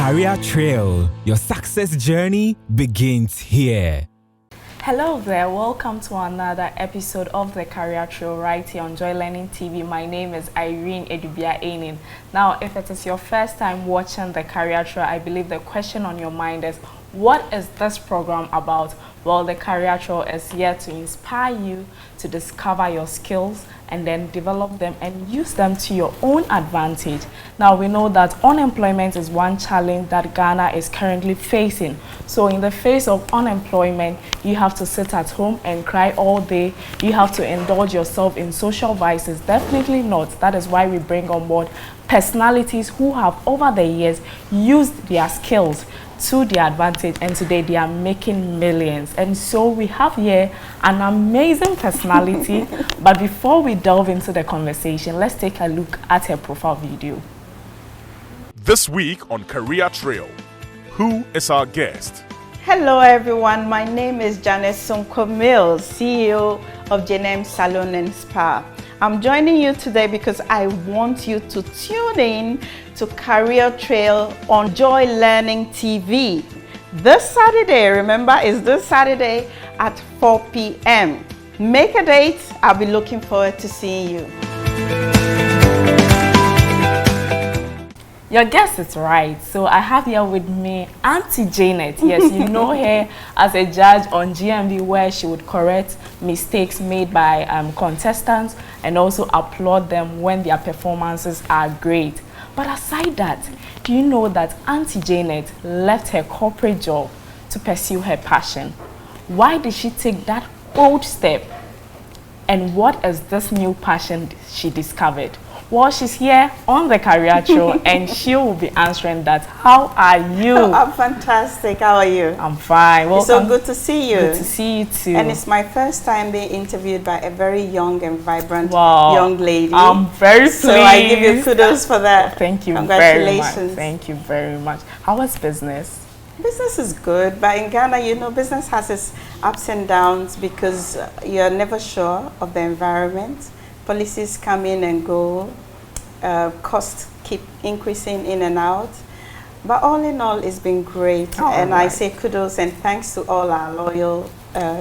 Career Trail. Your success journey begins here. Hello there, welcome to another episode of the Career Trail right here on Joy Learning TV. My name is Irene Edubia Ainin. Now, if it is your first time watching the Career Trail, I believe the question on your mind is, what is this program about? Well, the Career Trail is here to inspire you to discover your skills and then develop them and use them to your own advantage. Now, we know that unemployment is one challenge that Ghana is currently facing. So in the face of unemployment, you have to sit at home and cry all day. You have to indulge yourself in social vices. Definitely not. That is why we bring on board personalities who have over the years used their skills to their advantage, and today they are making millions. And so we have here an amazing personality. But before we delve into the conversation, let's take a look at her profile video. This week on Career Trail, who is our guest? Hello everyone, my name is Janet Sunkwa Mills, CEO of JNM Salon and Spa. I'm joining you today because I want you to tune in to Career Trail on Joy Learning TV. This Saturday, remember, is this Saturday at 4 p.m. Make a date. I'll be looking forward to seeing you. Your guess is right. So I have here with me Auntie Janet. Yes, you know her as a judge on GMV, where she would correct mistakes made by contestants and also applaud them when their performances are great. But aside that, do you know that Auntie Janet left her corporate job to pursue her passion? Why did she take that bold step? And what is this new passion she discovered? Well, she's here on the Career Trail and she will be answering that. How are you? Oh, I'm fantastic. How are you? I'm fine. Welcome. It's so good to see you. Good to see you too. And it's my first time being interviewed by a very young and vibrant young lady. I'm very pleased. So I give you kudos for that. Thank you Congratulations. very much. Thank you very much. How was business? Business is good, but in Ghana, you know, business has its ups and downs because you're never sure of the environment. Policies come in and go, costs keep increasing in and out. But all in all, it's been great. And I say kudos and thanks to all our loyal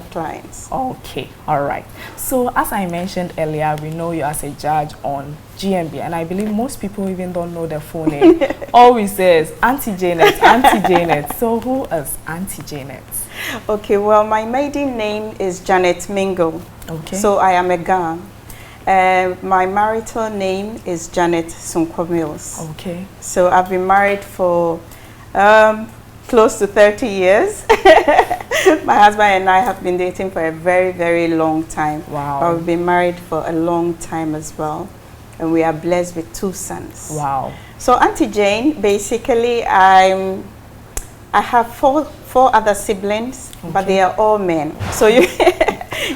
clients. Okay, all right. So as I mentioned earlier, we know you as a judge on GMB, and I believe most people even don't know the full name. Always says Auntie Janet, Auntie Janet. So who is Auntie Janet? Okay, well, my maiden name is Janet Mingo. Okay. So I am a Ga. My marital name is Janet Sunkwa Mills. Okay. So I've been married for close to 30 years. My husband and I have been dating for a very, very long time. Wow. We've been married for a long time as well. And we are blessed with 2 sons. Wow. So Auntie Jane, basically, I have four other siblings, but they are all men. So you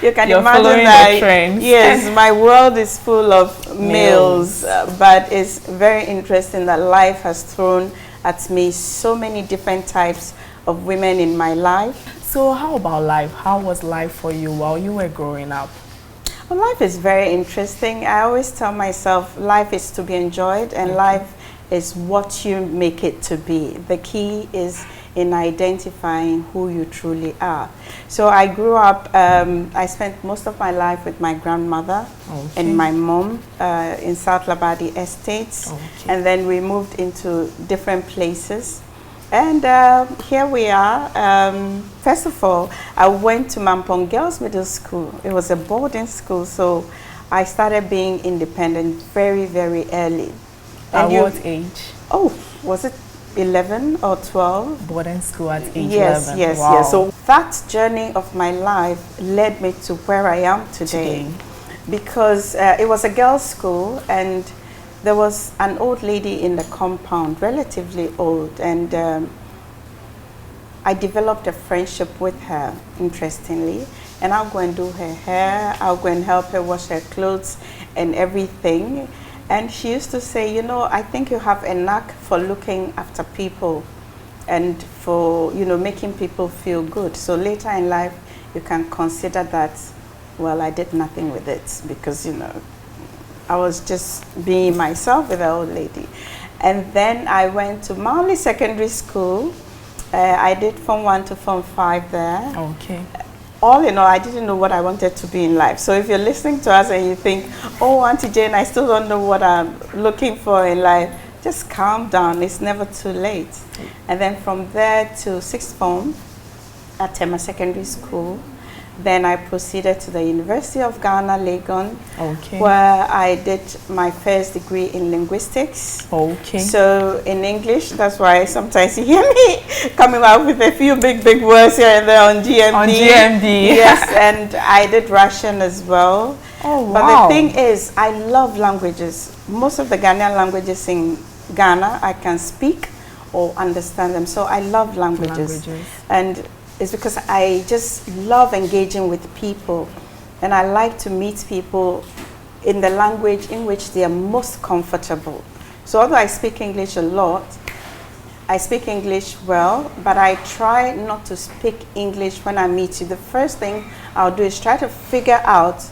you can imagine that. Yes, my world is full of males, but it's very interesting that life has thrown at me so many different types of women in my life. So how about life? How was life for you while you were growing up? Well, life is very interesting. I always tell myself life is to be enjoyed, and life is what you make it to be. The key is in identifying who you truly are. So I grew up, I spent most of my life with my grandmother and my mom in South Labadi Estates. And then we moved into different places. And here we are. First of all, I went to Mampong Girls Middle School. It was a boarding school, so I started being independent very, very early. At what age? Oh, was it 11 or 12? Boarding school at age 11. Yes. So that journey of my life led me to where I am today. Because it was a girls' school, and there was an old lady in the compound, relatively old, and I developed a friendship with her, interestingly. And I'll go and do her hair, I'll go and help her wash her clothes and everything. And she used to say, you know, I think you have a knack for looking after people and for, you know, making people feel good. So later in life, you can consider that, well, I did nothing with it because, you know, I was just being myself with the old lady. And then I went to Manly Secondary School. I did Form 1 to Form 5 there. Okay. All in all, I didn't know what I wanted to be in life. So if you're listening to us and you think, oh, Auntie Jane, I still don't know what I'm looking for in life, just calm down. It's never too late. And then from there to sixth form at Tema Secondary School. Then I proceeded to the University of Ghana, Legon, where I did my first degree in linguistics. Okay. So in English, that's why sometimes you hear me coming out with a few big words here and there on GMD. On GMD. Yes, and I did Russian as well. Oh, wow. But the thing is, I love languages. Most of the Ghanaian languages in Ghana, I can speak or understand them. So I love languages. And it's because I just love engaging with people, and I like to meet people in the language in which they are most comfortable. So although I speak English a lot, I speak English well, but I try not to speak English when I meet you. The first thing I'll do is try to figure out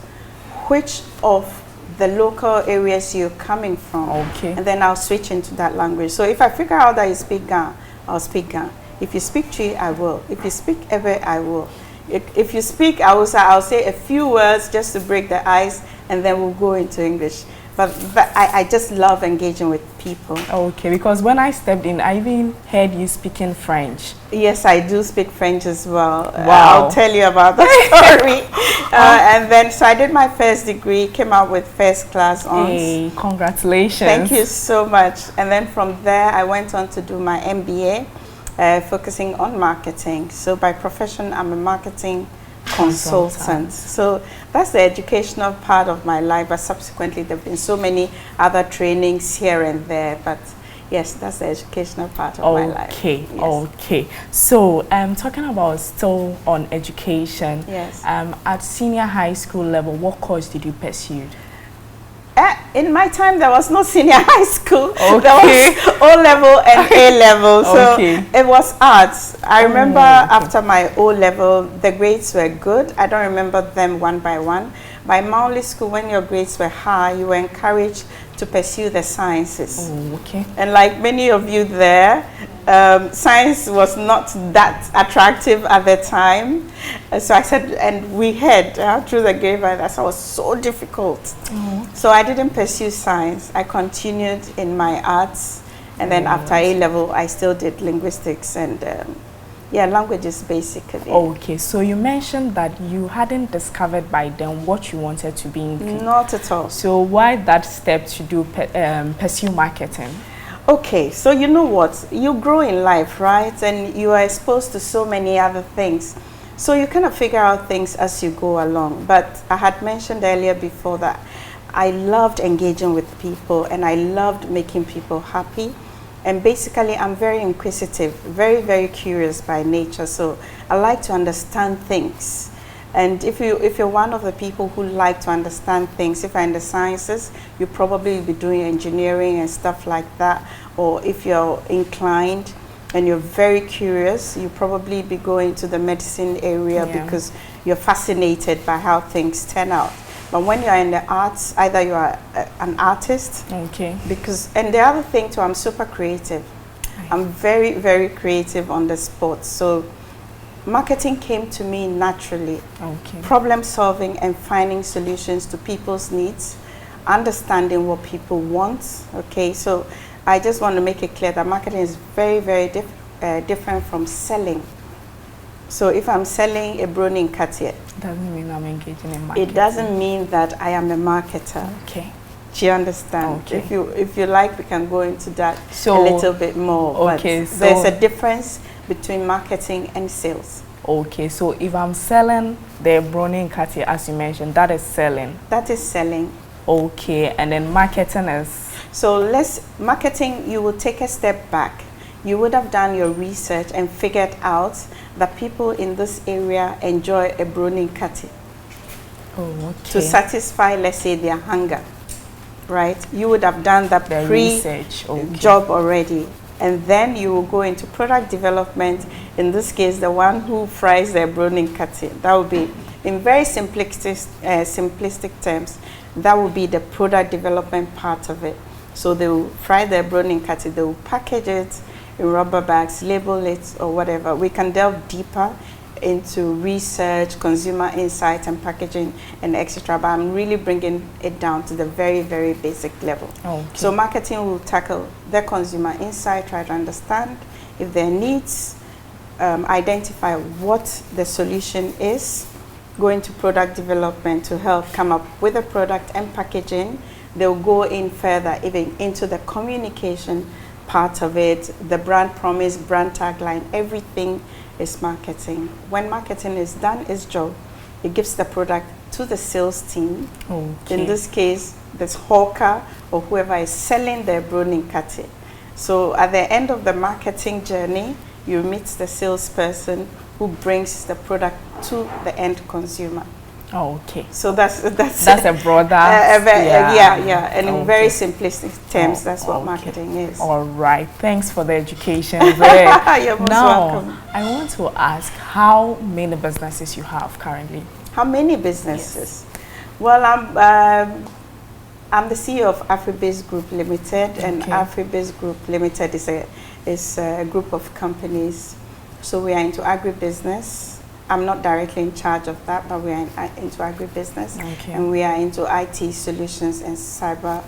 which of the local areas you're coming from, and then I'll switch into that language. So if I figure out that you speak Ga, I'll speak Ga. If you speak Twi, I will. If you speak Ewe, I will. If you speak Hausa, I'll say a few words just to break the ice, and then we'll go into English. But I just love engaging with people. Okay, because when I stepped in, I even heard you speaking French. Yes, I do speak French as well. Wow. I'll tell you about that story. And then, so I did my first degree, came out with first class honors. Hey, congratulations. Thank you so much. And then from there, I went on to do my MBA. Focusing on marketing. So by profession, I'm a marketing consultant. So that's the educational part of my life, but subsequently there have been so many other trainings here and there, but yes, that's the educational part of my life. Okay, yes. Okay. So talking about still on education, yes. At senior high school level, what course did you pursue? In my time, there was no senior high school. Okay. There was O-level and A-level. So it was arts. I remember after my O-level, the grades were good. I don't remember them one by one. By Manly School, when your grades were high, you were encouraged to pursue the sciences. And like many of you there, science was not that attractive at the time. So I said, and we heard through the grapevine that was so difficult. So I didn't pursue science. I continued in my arts. And then after A-level, I still did linguistics and languages basically. Okay, so you mentioned that you hadn't discovered by then what you wanted to be in. Not at all. So why that step to do pursue marketing? Okay, so you know what? You grow in life, right? And you are exposed to so many other things. So you kind of figure out things as you go along. But I had mentioned earlier before that I loved engaging with people and I loved making people happy. And basically, I'm very inquisitive, very curious by nature. So I like to understand things. And if you're one of the people who like to understand things, if you're in the sciences, you probably be doing engineering and stuff like that. Or if you're inclined and you're very curious, you probably be going to the medicine area because you're fascinated by how things turn out. But when you're in the arts, either you are an artist, because, and the other thing too, I'm super creative. I'm very creative on the spot. So marketing came to me naturally. Problem solving and finding solutions to people's needs, understanding what people want. So I just want to make it clear that marketing is very different from selling. So if I'm selling a brownie in Cartier, doesn't mean I'm engaging in marketing. It doesn't mean that I am a marketer. Do you understand? If you like, we can go into that a little bit more. But there's a difference between marketing and sales. So if I'm selling the brownie in Cartier, as you mentioned, that is selling. That is selling. And then marketing is? So marketing, you will take a step back. You would have done your research and figured out that people in this area enjoy a brownie kati to satisfy, let's say, their hunger, right? You would have done that pre-research job already. And then you will go into product development. In this case, the one who fries their brownie kati. That would be, in very simplistic terms, that would be the product development part of it. So they will fry their browning kati, they will package it in rubber bags, label it or whatever. We can delve deeper into research, consumer insight and packaging and etc. But I'm really bringing it down to the very, very basic level. Okay. So marketing will tackle their consumer insight, try to understand if their needs, identify what the solution is, go into product development to help come up with a product and packaging. They'll go in further even into the communication part of it, the brand promise, brand tagline, everything is marketing. When marketing is done its job, it gives the product to the sales team. Okay. In this case, this hawker or whoever is selling their browning kati. So at the end of the marketing journey, you meet the salesperson who brings the product to the end consumer. Okay. So that's a broader yeah, and in okay. very simplistic terms, that's what okay. marketing is. All right, thanks for the education there. You're most now, welcome. I want to ask how many businesses you have currently? How many businesses? Yes. Well, I'm the CEO of AfriBase Group Limited, and AfriBase Group Limited is a group of companies. So we are into agribusiness. I'm not directly in charge of that, but we are into agribusiness, and we are into IT solutions and cyber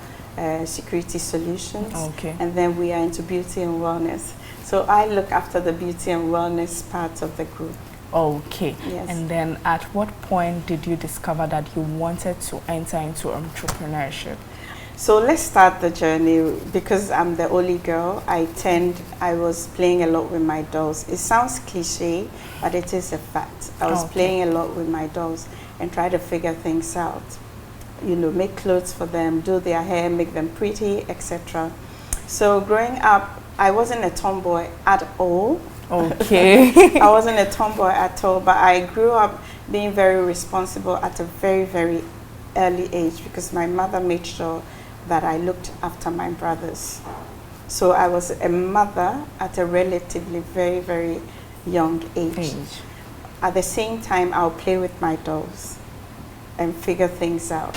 security solutions, and then we are into beauty and wellness. So I look after the beauty and wellness part of the group. Okay. Yes. And then at what point did you discover that you wanted to enter into entrepreneurship? So let's start the journey. Because I'm the only girl, I was playing a lot with my dolls. It sounds cliche, but it is a fact. I was playing a lot with my dolls and try to figure things out. You know, make clothes for them, do their hair, make them pretty, etc. So growing up, I wasn't a tomboy at all. Okay. I wasn't a tomboy at all, but I grew up being very responsible at a very, very early age because my mother made sure that I looked after my brothers. So I was a mother at a relatively very, very young age. At the same time, I'll play with my dolls and figure things out.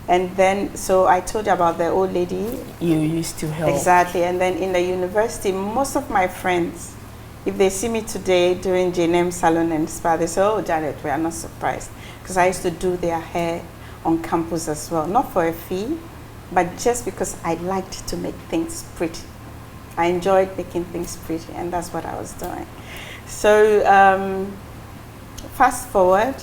And then, so I told you about the old lady. You used to help. Exactly. And then in the university, most of my friends, if they see me today doing J&M Salon and Spa, they say, oh, Janet, we are not surprised. Because I used to do their hair on campus as well. Not for a fee, but just because I liked to make things pretty. I enjoyed making things pretty, and that's what I was doing. So fast forward,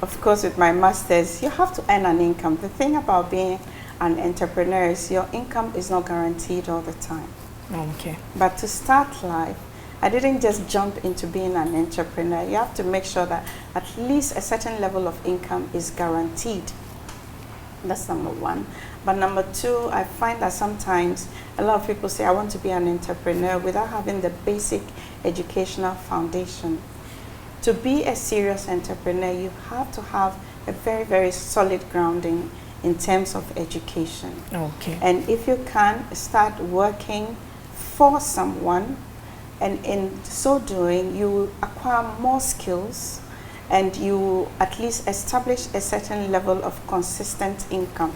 of course, with my master's, you have to earn an income. The thing about being an entrepreneur is your income is not guaranteed all the time. Okay. But to start life, I didn't just jump into being an entrepreneur. You have to make sure that at least a certain level of income is guaranteed. That's number one. But number two, I find that sometimes a lot of people say, I want to be an entrepreneur without having the basic educational foundation. To be a serious entrepreneur, you have to have a very, very solid grounding in terms of education. Okay. And if you can, start working for someone, and in so doing, you will acquire more skills and you at least establish a certain level of consistent income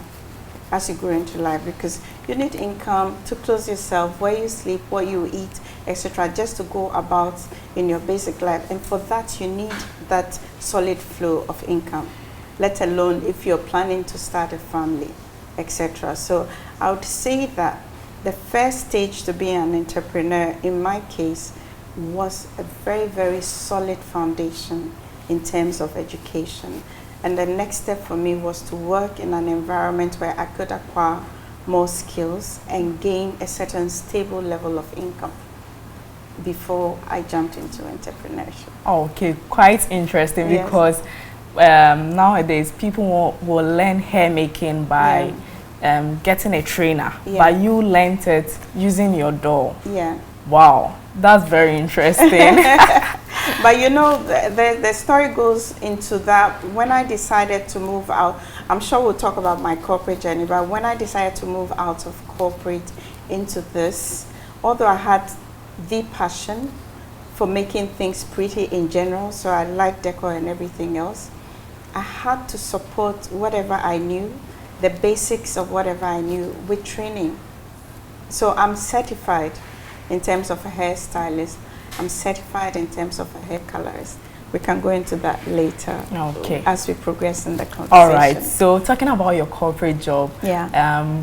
as you grow into life, because you need income to clothe yourself, where you sleep, what you eat, etc., just to go about in your basic life. And for that, you need that solid flow of income, let alone if you're planning to start a family, etc. So I would say that the first stage to being an entrepreneur, in my case, was a very, very solid foundation in terms of education. And the next step for me was to work in an environment where I could acquire more skills and gain a certain stable level of income before I jumped into entrepreneurship. Okay, quite interesting. Yes. Because nowadays people will learn hair making by getting a trainer, but you learned it using your doll. Yeah. Wow, that's very interesting. But you know, the story goes into that. When I decided to move out, I'm sure we'll talk about my corporate journey, but when I decided to move out of corporate into this, although I had the passion for making things pretty in general, so I like decor and everything else, I had to support whatever I knew, the basics of whatever I knew, with training. So I'm certified in terms of a hairstylist. I'm certified in terms of a hair colorist. We can go into that later, Okay, as we progress in the conversation. All right. So talking about your corporate job,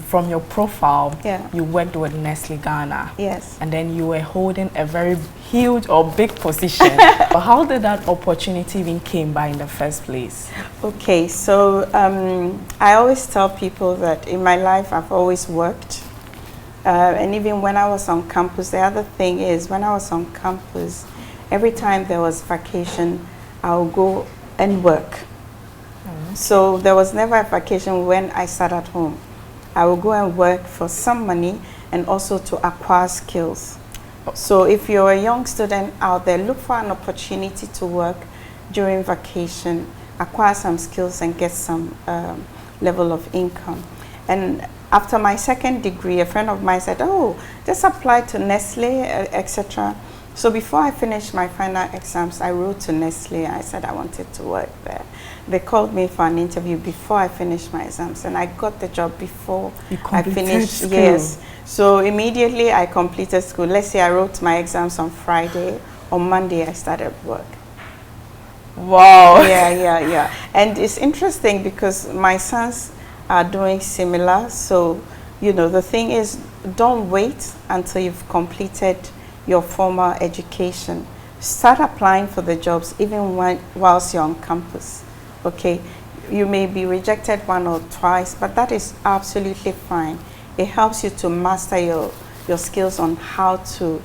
from your profile, you worked with Nestle Ghana. Yes. And then you were holding a very huge or big position. But how did that opportunity even came by in the first place? Okay, so I always tell people that in my life I've always worked. And even when I was on campus, the other thing is when I was on campus, every time there was vacation, I'll go and work. So there was never a vacation when I sat at home. I will go and work for some money and also to acquire skills. So if you're a young student out there, look for an opportunity to work during vacation, acquire some skills and get some level of income. And after my second degree, a friend of mine said, oh, just apply to Nestle, etc. So before I finished my final exams, I wrote to Nestle. I said I wanted to work there. They called me for an interview before I finished my exams, and I got the job before I finished. School. Yes. So immediately I completed school. Let's say I wrote my exams on Friday. On Monday, I started work. Wow. Yeah. And it's interesting because my sons are doing similar. So, you know, the thing is, don't wait until you've completed your formal education. Start applying for the jobs even whilst you're on campus. Okay, you may be rejected one or twice, but that is absolutely fine. It helps you to master your skills on how to,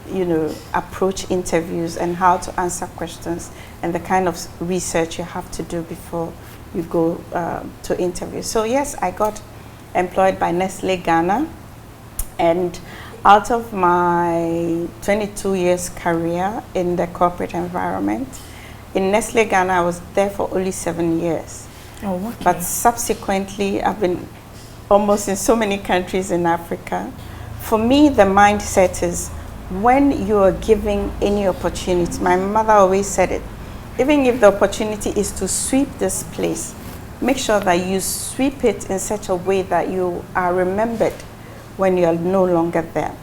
you know, approach interviews and how to answer questions and the kind of research you have to do before you go to interview. So yes, I got employed by Nestle Ghana, and out of my 22 years career in the corporate environment, in Nestle Ghana, I was there for only 7 years. Oh, okay. But subsequently, I've been almost in so many countries in Africa. For me, the mindset is when you are giving any opportunity, my mother always said it, even if the opportunity is to sweep this place, make sure that you sweep it in such a way that you are remembered when you are no longer there.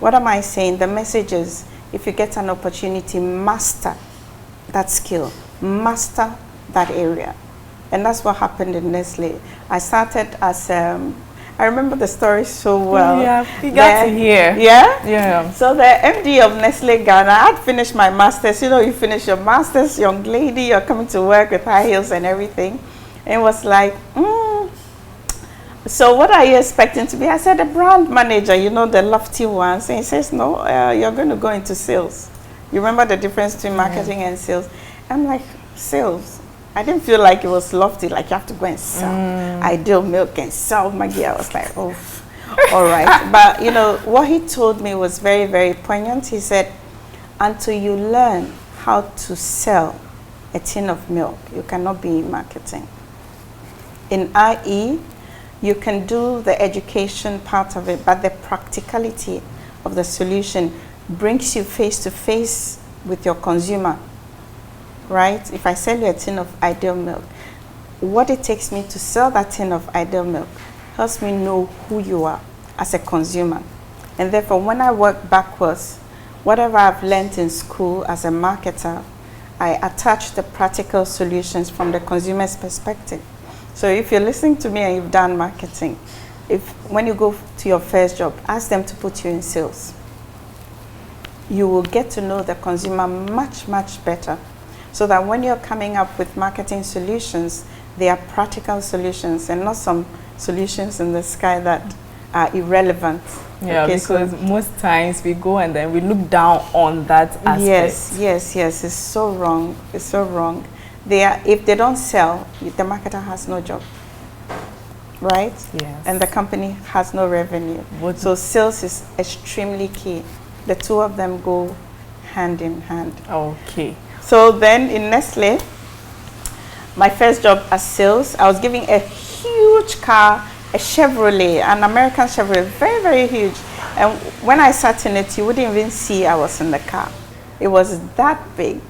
What am I saying? The message is, if you get an opportunity, master that skill, master that area. And that's what happened in Nestle. I started as, I remember the story so well. Yeah, you got to hear. Yeah? Yeah. So the MD of Nestle Ghana, I had finished my master's. You know, you finish your master's, young lady, you're coming to work with high heels and everything. And it was like, so what are you expecting to be? I said, a brand manager, you know, the lofty ones. And he says, no, you're going to go into sales. You remember the difference between marketing and sales? I'm like, sales? I didn't feel like it was lofty, like you have to go and sell Ideal Milk and sell Maggie. I was like, oh, all right. But, you know, what he told me was very, very poignant. He said, until you learn how to sell a tin of milk, you cannot be in marketing. In IE, you can do the education part of it, but the practicality of the solution brings you face to face with your consumer, right? If I sell you a tin of Ideal Milk, what it takes me to sell that tin of Ideal Milk helps me know who you are as a consumer. And therefore, when I work backwards, whatever I've learned in school as a marketer, I attach the practical solutions from the consumer's perspective. So if you're listening to me and you've done marketing, when you go to your first job, ask them to put you in sales. You will get to know the consumer much, much better, so that when you're coming up with marketing solutions, they are practical solutions and not some solutions in the sky that are irrelevant. Yeah, okay, because most times we go and then we look down on that aspect. Yes, it's so wrong. It's so wrong. If they don't sell, the marketer has no job, right? Yes. And the company has no revenue. So sales is extremely key. The two of them go hand in hand. Okay. So then in Nestle, my first job as sales, I was giving a huge car, a Chevrolet, an American Chevrolet, very, very huge. And when I sat in it, you wouldn't even see I was in the car. It was that big.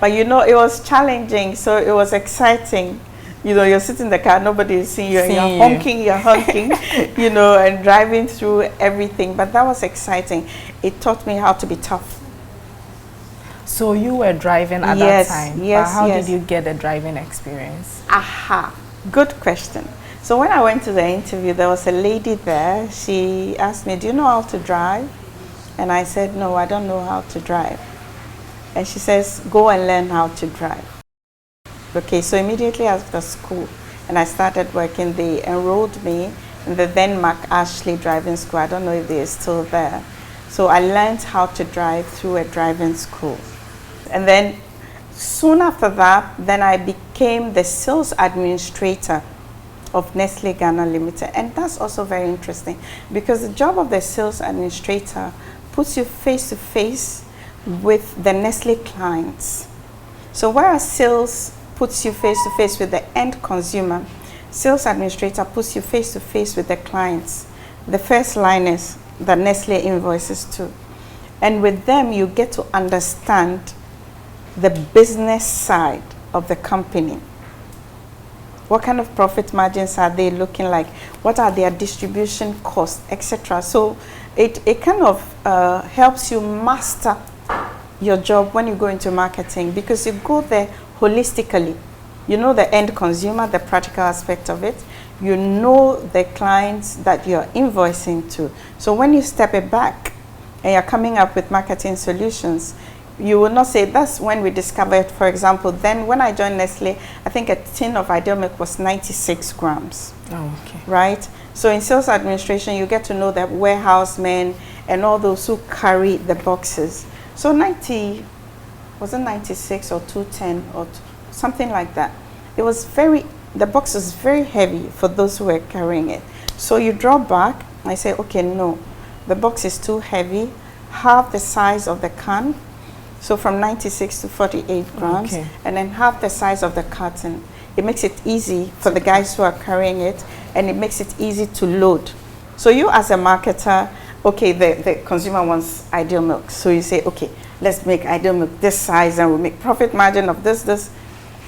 But you know, it was challenging, so it was exciting. You know, you're sitting in the car, nobody is seeing you, and Seeing you. you're honking, you know, and driving through everything. But that was exciting. It taught me how to be tough. So you were driving at Yes, that time. yes, But how yes. did you get the driving experience? Aha, good question. So when I went to the interview, there was a lady there. She asked me, do you know how to drive? And I said, no, I don't know how to drive. And she says, go and learn how to drive. Okay, so immediately after school, and I started working, they enrolled me in the then Mark Ashley driving school. I don't know if they're still there. So I learned how to drive through a driving school. And then soon after that, then I became the sales administrator of Nestle Ghana Limited. And that's also very interesting because the job of the sales administrator puts you face to face with the Nestle clients. So whereas sales puts you face to face with the end consumer, sales administrator puts you face to face with the clients, the first liners that Nestle invoices to. And with them, you get to understand the business side of the company. What kind of profit margins are they looking like? What are their distribution costs, etc. So it kind of helps you master your job when you go into marketing because you go there holistically. You know the end consumer, the practical aspect of it. You know the clients that you're invoicing to. So when you step it back and you're coming up with marketing solutions, you will not say, that's when we discovered, for example, then when I joined Nestle, I think a tin of Ideal Milk was 96 grams. Oh, okay. Right? So in sales administration, you get to know the warehouse men and all those who carry the boxes. So 90, was it 96 or 210 or something like that? It was the box was very heavy for those who were carrying it. So you draw back, I say, okay, no, the box is too heavy, half the size of the can. So from 96 to 48 grams, Okay. and then half the size of the carton. It makes it easy for the guys who are carrying it, and it makes it easy to load. So you as a marketer, okay, the consumer wants Ideal Milk. So you say, okay, let's make Ideal Milk this size, and we'll make profit margin of this.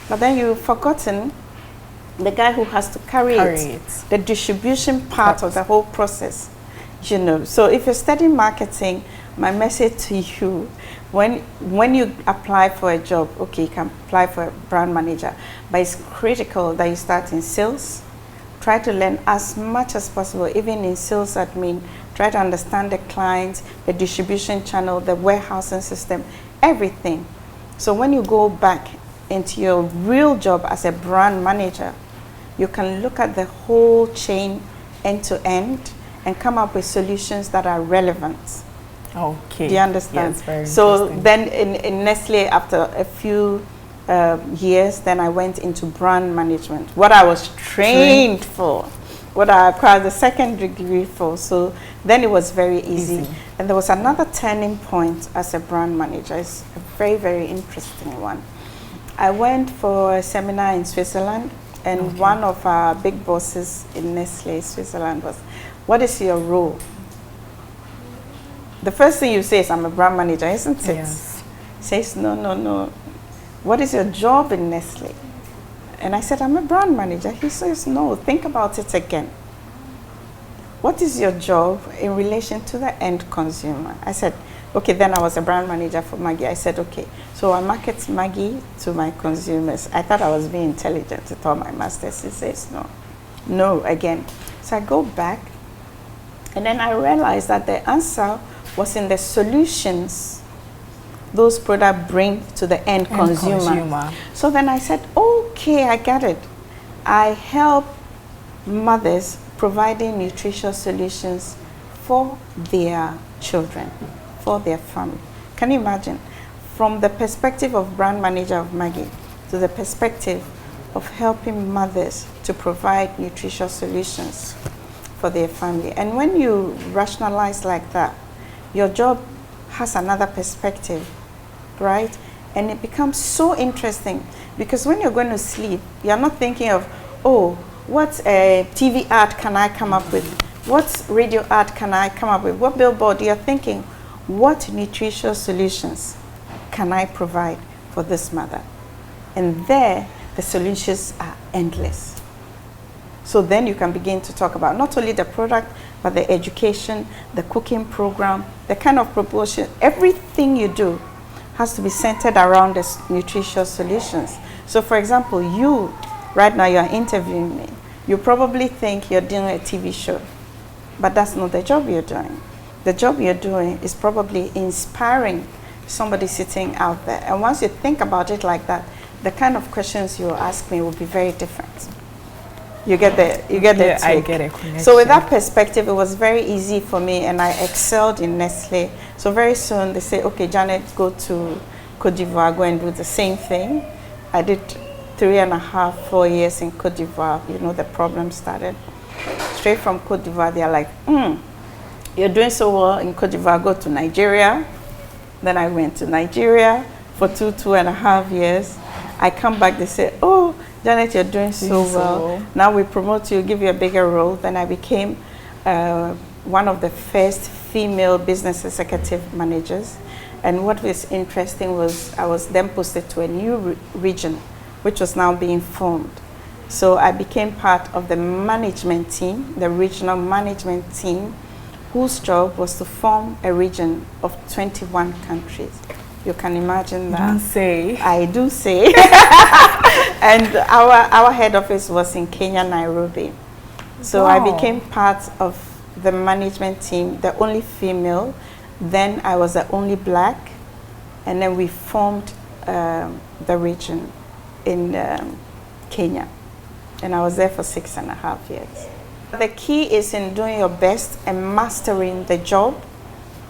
But then you've forgotten the guy who has to carry it, the distribution part of the whole process. You know, so if you're studying marketing, my message to you, when you apply for a job, okay, you can apply for a brand manager, but it's critical that you start in sales. Try to learn as much as possible, even in sales admin. Try to understand the clients, the distribution channel, the warehousing system, everything. So when you go back into your real job as a brand manager, you can look at the whole chain end to end and come up with solutions that are relevant. Okay. Do you understand? Yes, very so interesting. then in Nestle, after a few years, then I went into brand management, what I was trained for, what I acquired the second degree for. So then it was very easy. And there was another turning point as a brand manager. It's a very, very interesting one. I went for a seminar in Switzerland, and one of our big bosses in Nestle Switzerland was, what is your role? The first thing you say is, I'm a brand manager, isn't it? Yes. Says, no. What is your job in Nestle? And I said, I'm a brand manager. He says, no, think about it again. What is your job in relation to the end consumer? I said, okay, then I was a brand manager for Maggie. I said, okay, so I market Maggie to my consumers. I thought I was being intelligent with all my masters. He says, no, again. So I go back, and then I realized that the answer was in the solutions those products bring to the end consumer. So then I said, okay, I get it. I help mothers providing nutritious solutions for their children, for their family. Can you imagine? From the perspective of brand manager of Maggie to the perspective of helping mothers to provide nutritious solutions for their family. And when you rationalize like that, your job has another perspective, right? And it becomes so interesting because when you're going to sleep, you're not thinking of, oh, what TV ad can I come up with? What radio ad can I come up with? What billboard? You're thinking, what nutritious solutions can I provide for this mother? And there, the solutions are endless. So then you can begin to talk about not only the product, but the education, the cooking program, the kind of proportion. Everything you do has to be centered around the nutritious solutions. So for example, you, right now you're interviewing me. You probably think you're doing a TV show, but that's not the job you're doing. The job you're doing is probably inspiring somebody sitting out there. And once you think about it like that, the kind of questions you ask me will be very different. You get the Yeah, take. I get a connection. So with that perspective, it was very easy for me, and I excelled in Nestle. So very soon they say, okay, Janet, go to Cote d'Ivoire, go and do the same thing. I did 3.5, 4 years in Cote d'Ivoire. You know, the problem started. Straight from Cote d'Ivoire, they're like, you're doing so well in Cote d'Ivoire, go to Nigeria. Then I went to Nigeria for 2.5 years. I come back, they say, oh, Janet, you're doing so well. Now we promote you, give you a bigger role. Then I became one of the first female business executive managers. And what was interesting was I was then posted to a new region, which was now being formed. So I became part of the management team, the regional management team, whose job was to form a region of 21 countries. You can imagine that. Don't say. I do say. And our head office was in Kenya, Nairobi. So I became part of the management team, the only female. Then I was the only black. And then we formed the region in Kenya. And I was there for 6.5 years. The key is in doing your best and mastering the job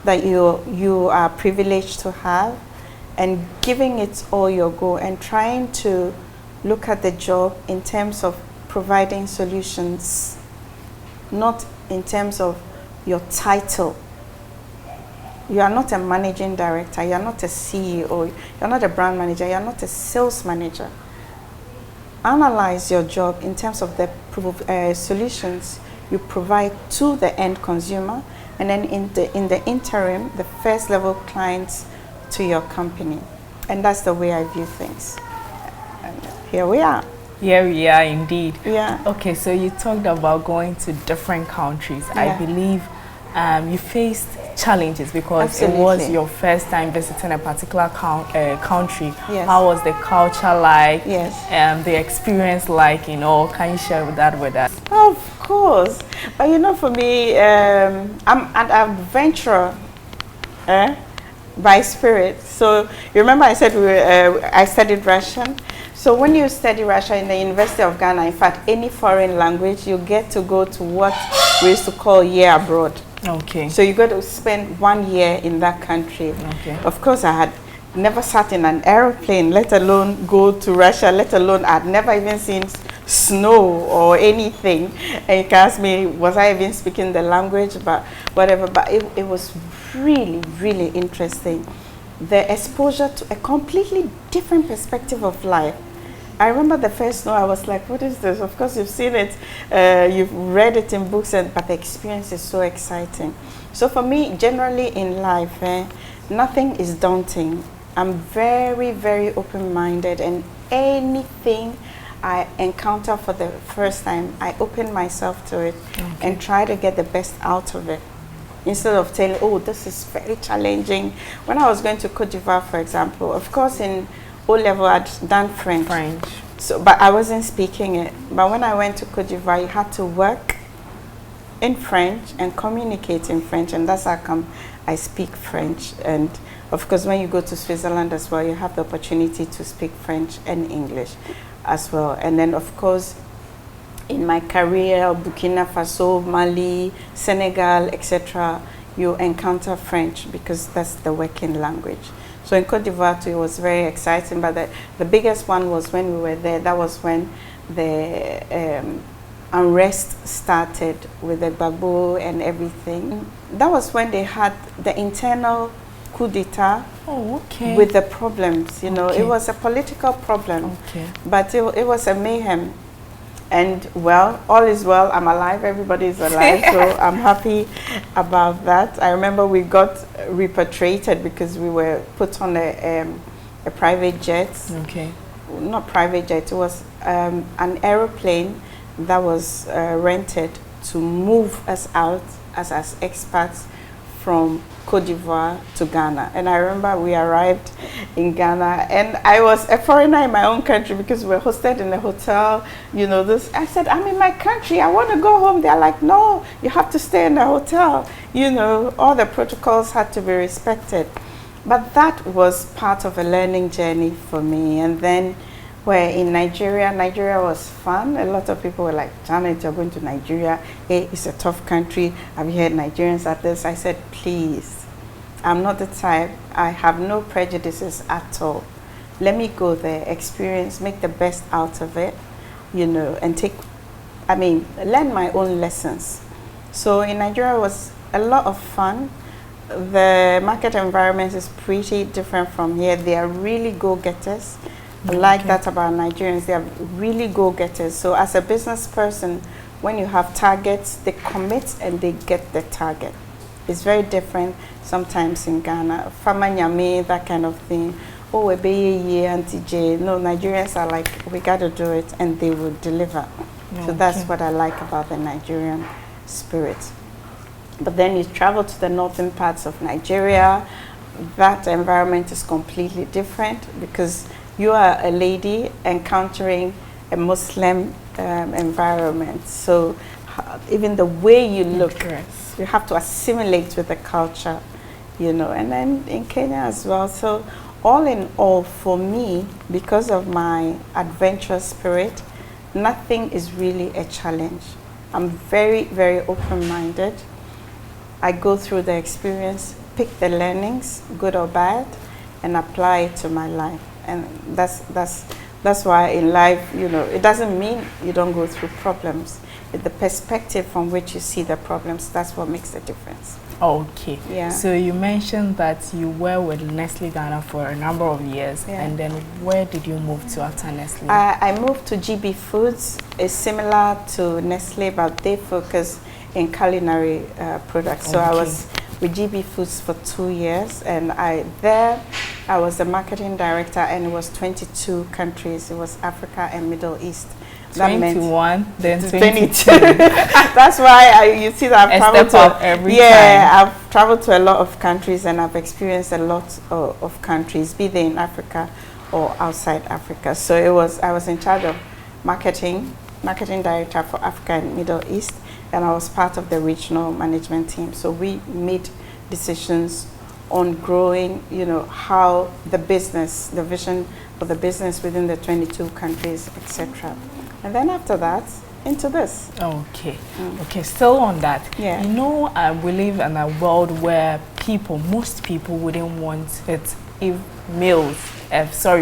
that you are privileged to have, and giving it all your go, and trying to look at the job in terms of providing solutions, not in terms of your title. You are not a managing director, you are not a CEO, you're not a brand manager, you're not a sales manager. Analyze your job in terms of the solutions you provide to the end consumer, and then in the interim, the first level clients to your company. And that's the way I view things. And here we are. Here we are indeed. Yeah. Okay, so you talked about going to different countries. Yeah. I believe you faced challenges because Absolutely. it was your first time visiting a particular country. Yes. How was the culture like? Yes. The experience like, you know, can you share that with us? Of course. But you know, for me, I'm an adventurer by spirit. So you remember I said I studied Russian. So when you study Russian in the University of Ghana, in fact, any foreign language, you get to go to what we used to call year abroad. Okay. So you got to spend 1 year in that country. Okay. Of course, I had never sat in an airplane, let alone go to Russia, let alone I'd never even seen snow or anything. And you can ask me, was I even speaking the language, but whatever. But it was really, really interesting. The exposure to a completely different perspective of life. I remember the first snow, I was like, what is this? Of course, you've seen it, you've read it in books, but the experience is so exciting. So for me, generally in life, nothing is daunting. I'm very, very open-minded, and anything I encounter for the first time, I open myself to it and try to get the best out of it. Instead of telling, oh, this is very challenging. When I was going to Cote d'Ivoire, for example, of course in O-level I'd done French. So, but I wasn't speaking it. But when I went to Cote d'Ivoire, you had to work in French and communicate in French, and that's how come I speak French. And of course, when you go to Switzerland as well, you have the opportunity to speak French and English as well. And then of course, in my career, Burkina Faso, Mali, Senegal, etc., you encounter French because that's the working language. So in Cote d'Ivoire too, it was very exciting, but the biggest one was when we were there. That was when the unrest started with the Gbagbo and everything. That was when they had the internal coup d'etat with the problems. You know, it was a political problem, but it was a mayhem. And well, all is well, I'm alive, everybody is alive, so I'm happy about that. I remember we got repatriated because we were put on a private jet. not private jet, it was an aeroplane that was rented to move us out as expats from Cote d'Ivoire to Ghana. And I remember we arrived in Ghana, and I was a foreigner in my own country because we were hosted in a hotel. You know, I said, I'm in my country, I want to go home. They're like, no, you have to stay in the hotel. You know, all the protocols had to be respected. But that was part of a learning journey for me. And then where in Nigeria was fun. A lot of people were like, Janet, you're going to Nigeria. Hey, it's a tough country. Have you heard Nigerians at this? I said, please, I'm not the type. I have no prejudices at all. Let me go there, experience, make the best out of it, you know, and learn my own lessons. So in Nigeria was a lot of fun. The market environment is pretty different from here. They are really go-getters. I like that about Nigerians. They are really go-getters. So as a business person, when you have targets, they commit and they get the target. It's very different sometimes in Ghana. Famanyame, that kind of thing. Oh, we be Auntie J. No, Nigerians are like, we got to do it, and they will deliver. So that's what I like about the Nigerian spirit. But then you travel to the northern parts of Nigeria, that environment is completely different because you are a lady encountering a Muslim environment. So even the way you look, you have to assimilate with the culture, you know, and then in Kenya as well. So all in all, for me, because of my adventurous spirit, nothing is really a challenge. I'm very, very open-minded. I go through the experience, pick the learnings, good or bad, and apply it to my life. And that's why in life, you know, it doesn't mean you don't go through problems. It's the perspective from which you see the problems, that's what makes the difference. Okay. Yeah. So you mentioned that you were with Nestle Ghana for a number of years, and then where did you move to after Nestle? I moved to GB Foods. It's similar to Nestle, but they focus in culinary products. So I was with GB Foods for 2 years, and I was the marketing director, and it was 22 countries. It was Africa and Middle East. That 21, then 22. That's why you see that I've traveled to every time. I've traveled to a lot of countries, and I've experienced a lot of countries, be they in Africa or outside Africa. So I was in charge of marketing director for Africa and Middle East, and I was part of the regional management team. So we made decisions on growing, you know, how the vision for the business within the 22 countries, etc. And then after that, into this. Okay. Okay, still on that. Yeah. You know, we live in a world where most people wouldn't want it if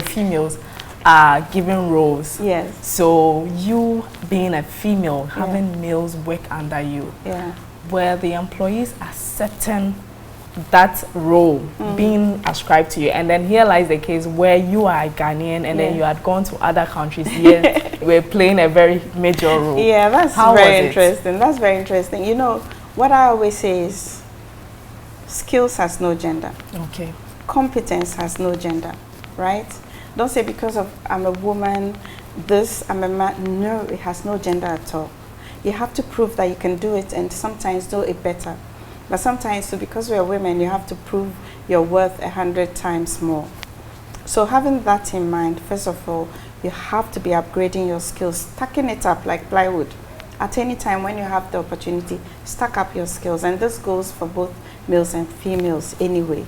females are given roles. Yes. So you being a female, having males work under you, where the employees accepting that role being ascribed to you, and then here lies the case where you are a Ghanaian and then you had gone to other countries here, we're playing a very major role. Yeah, that's very interesting. That's very interesting. You know, what I always say is skills has no gender. Okay. Competence has no gender, right? Don't say because of I'm a woman, I'm a man. No, it has no gender at all. You have to prove that you can do it, and sometimes do it better. But sometimes, so because we're women, you have to prove your worth 100 times more. So having that in mind, first of all, you have to be upgrading your skills, stacking it up like plywood. At any time when you have the opportunity, stack up your skills. And this goes for both males and females anyway.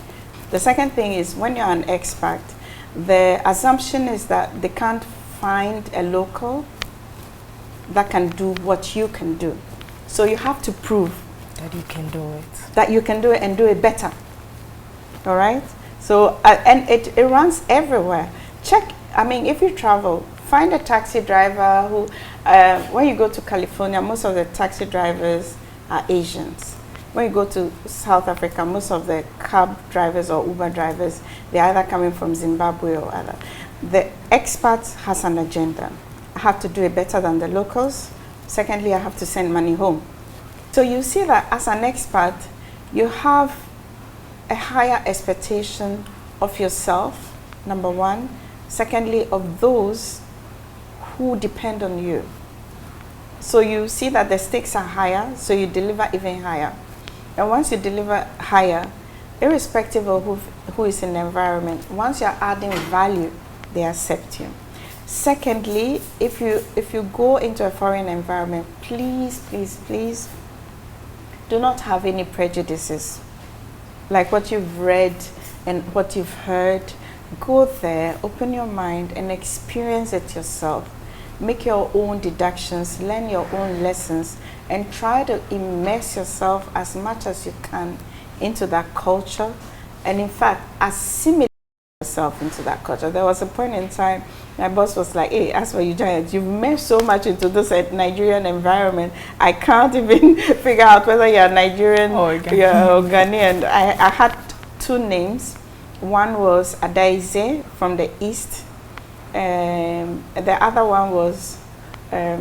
The second thing is when you're an expat, the assumption is that they can't find a local that can do what you can do. So you have to prove that you can do it. That you can do it and do it better. All right? So, and it runs everywhere. Check, if you travel, find a taxi driver who, when you go to California, most of the taxi drivers are Asians. When you go to South Africa, most of the cab drivers or Uber drivers, they're either coming from Zimbabwe or other. The expat has an agenda. I have to do it better than the locals. Secondly, I have to send money home. So you see that as an expat, you have a higher expectation of yourself, number one. Secondly, of those who depend on you. So you see that the stakes are higher, so you deliver even higher. And once you deliver higher, irrespective of who is in the environment, once you're adding value, they accept you. Secondly, if you go into a foreign environment, please, please, please do not have any prejudices. Like what you've read and what you've heard, go there, open your mind and experience it yourself. Make your own deductions, learn your own lessons, and try to immerse yourself as much as you can into that culture. And in fact, assimilate yourself into that culture. There was a point in time, my boss was like, hey, as for you giants, you've meshed so much into this Nigerian environment, I can't even figure out whether you're Nigerian or Ghanaian. I had two names. One was Adaize from the east. The other one was, let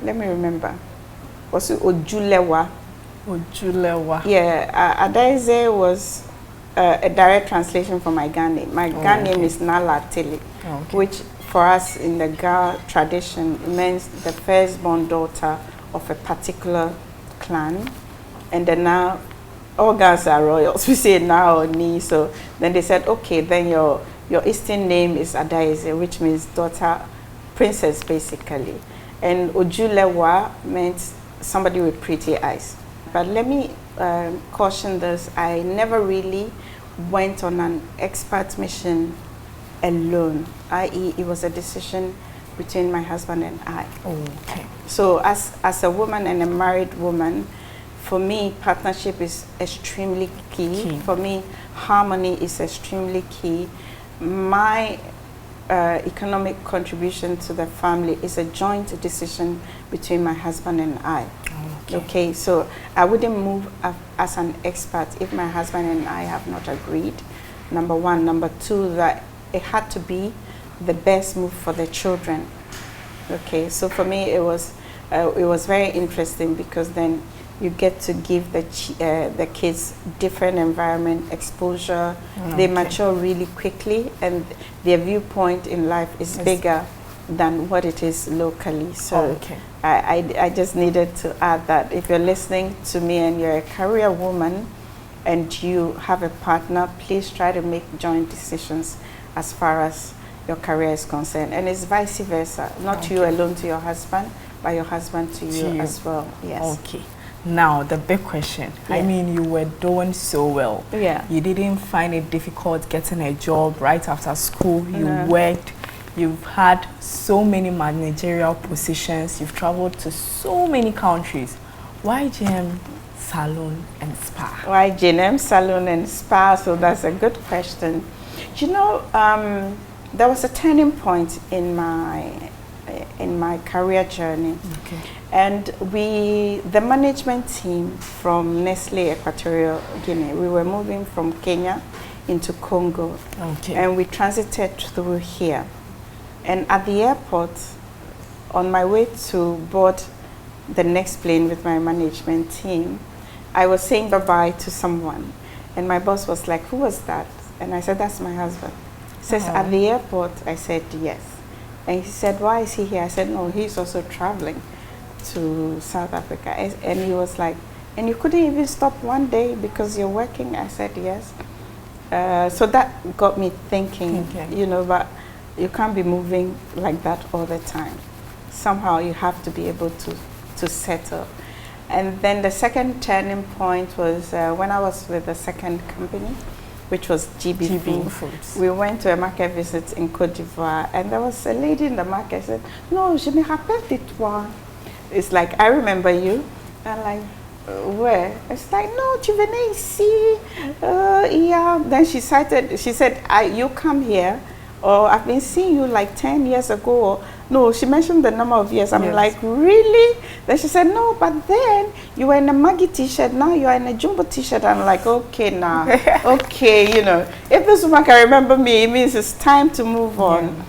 me remember, was it Ojulewa? Ojulewa. Yeah, Adaize was a direct translation from my Ghana name. My Ghana name is Nala Tele, which for us in the Ga tradition means the firstborn daughter of a particular clan. And then now, all Ghans are royals. We say now or ni. So then they said, okay, then your Eastern name is Adaize, which means daughter, princess basically. And Ojulewa meant somebody with pretty eyes. But let me caution this, I never really went on an expat mission alone, i.e. it was a decision between my husband and I. Okay. So as a woman and a married woman, for me, partnership is extremely key. For me, harmony is extremely key. My economic contribution to the family is a joint decision between my husband and I. Okay, so I wouldn't move as an expat if my husband and I have not agreed, number one. Number two, that it had to be the best move for the children. Okay, so for me it was very interesting because then you get to give the kids different environment, exposure. They mature really quickly and their viewpoint in life is bigger than what it is locally. So I just needed to add that if you're listening to me and you're a career woman and you have a partner, please try to make joint decisions as far as your career is concerned. And it's vice versa, not you alone to your husband, but your husband to you as well. Yes. Okay. Now, the big question. I mean, you were doing so well. Yeah. You didn't find it difficult getting a job right after school. You worked. You've had so many managerial positions. You've traveled to so many countries. Why GM Salon and Spa? Why GM Salon and Spa? So that's a good question. You know, there was a turning point in my career journey. Okay. And the management team from Nestle Equatorial Guinea, we were moving from Kenya into Congo. Okay. And we transited through here. And at the airport, on my way to board the next plane with my management team, I was saying bye-bye to someone. And my boss was like, who was that? And I said, that's my husband. He says, at the airport? I said, yes. And he said, why is he here? I said, no, he's also traveling to South Africa. And he was like, and you couldn't even stop one day because you're working? I said, yes. So that got me thinking, you know, but you can't be moving like that all the time. Somehow you have to be able to settle. And then the second turning point was when I was with the second company, which was GB Foods. We went to a market visit in Côte d'Ivoire, and there was a lady in the market said, no, je me rappelle de toi. It's like, I remember you. And like, where? It's like, no, tu venais ici. Yeah. Then she said, you come here, or I've been seeing you like 10 years ago. No, she mentioned the number of years. I'm like, really? Then she said, no, but then you were in a Maggie t-shirt, now you are in a Jumbo t-shirt. I'm like, okay, now, okay, you know, if this woman can remember me, it means it's time to move on.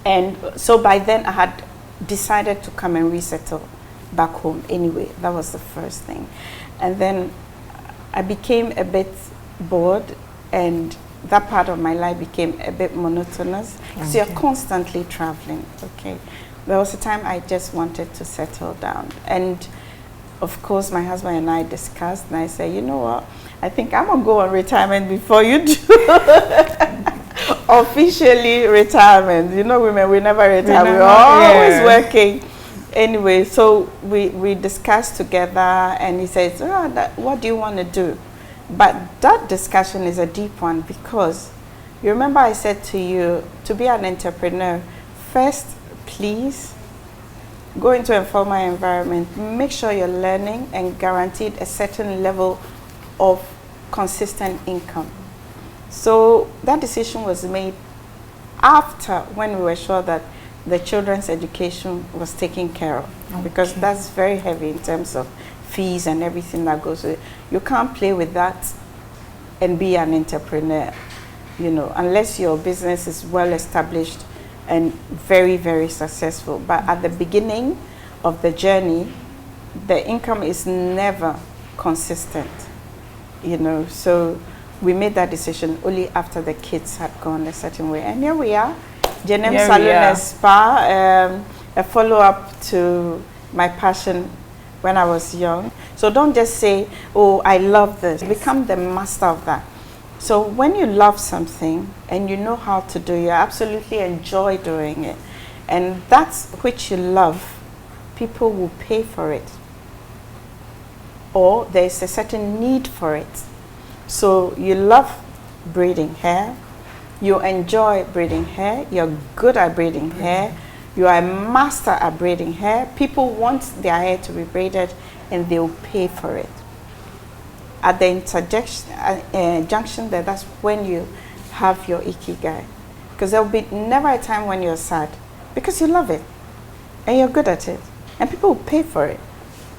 And so by then I had decided to come and resettle back home anyway. That was the first thing. And then I became a bit bored and that part of my life became a bit monotonous. So you're constantly traveling, okay. There was a time I just wanted to settle down. And of course, my husband and I discussed, and I said, you know what, I think I'm going to go on retirement before you do. Officially retirement. You know, women, we never retire. We're always working. Anyway, so we discussed together, and he says, what do you want to do? But that discussion is a deep one, because you remember I said to you, to be an entrepreneur, first, please go into a formal environment, make sure you're learning and guaranteed a certain level of consistent income. So that decision was made after, when we were sure that the children's education was taken care of, because that's very heavy in terms of fees and everything that goes with it. You can't play with that and be an entrepreneur, you know, unless your business is well established and very, very successful. But at the beginning of the journey, the income is never consistent, you know. So we made that decision only after the kids had gone a certain way. And here we are, Jenem Salon and Spa, a follow-up to my passion when I was young. So don't just say, oh, I love this. Become the master of that. So when you love something and you know how to do it, you absolutely enjoy doing it. And that's which you love, people will pay for it. Or there's a certain need for it. So you love braiding hair, you enjoy braiding hair, you're good at braiding hair, you are a master at braiding hair, people want their hair to be braided and they'll pay for it. At the junction there, that's when you have your ikigai. Because there'll be never a time when you're sad, because you love it and you're good at it. And people will pay for it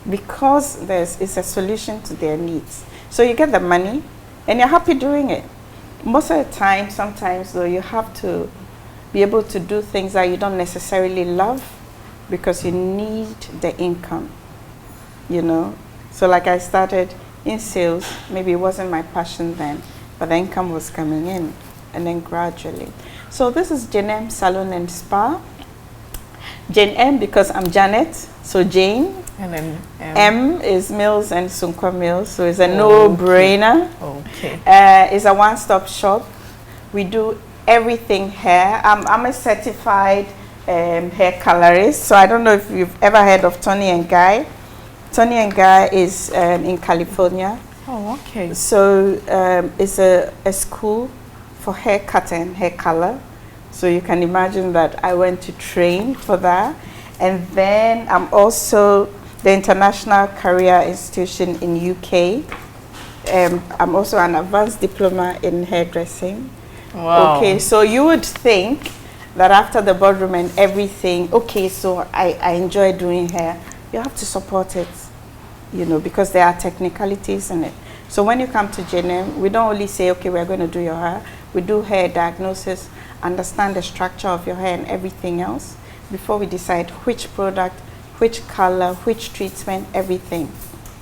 because it's a solution to their needs. So you get the money and you're happy doing it. Most of the time, sometimes though, you have to be able to do things that you don't necessarily love because you need the income, you know. So like I started in sales, maybe it wasn't my passion then, but the income was coming in, and then gradually. So this is Jenem Salon and Spa. Jane M because I'm Janet, so Jane. And then M is Mills and Sunkwa Mills, so it's a no-brainer. Okay. It's a one-stop shop. We do everything hair. I'm a certified hair colorist, so I don't know if you've ever heard of Tony and Guy. Tony and Guy is in California. Oh, okay. So it's a school for hair cut and hair color. So you can imagine that I went to train for that. And then I'm also the International Career Institution in UK. I'm also an advanced diploma in hairdressing. Wow. Okay, so you would think that after the boardroom and everything, okay, so I enjoy doing hair. You have to support it, you know, because there are technicalities in it. So when you come to JNM, we don't only say, okay, we're going to do your hair. We do hair diagnosis, understand the structure of your hair and everything else before we decide which product, which color, which treatment, everything.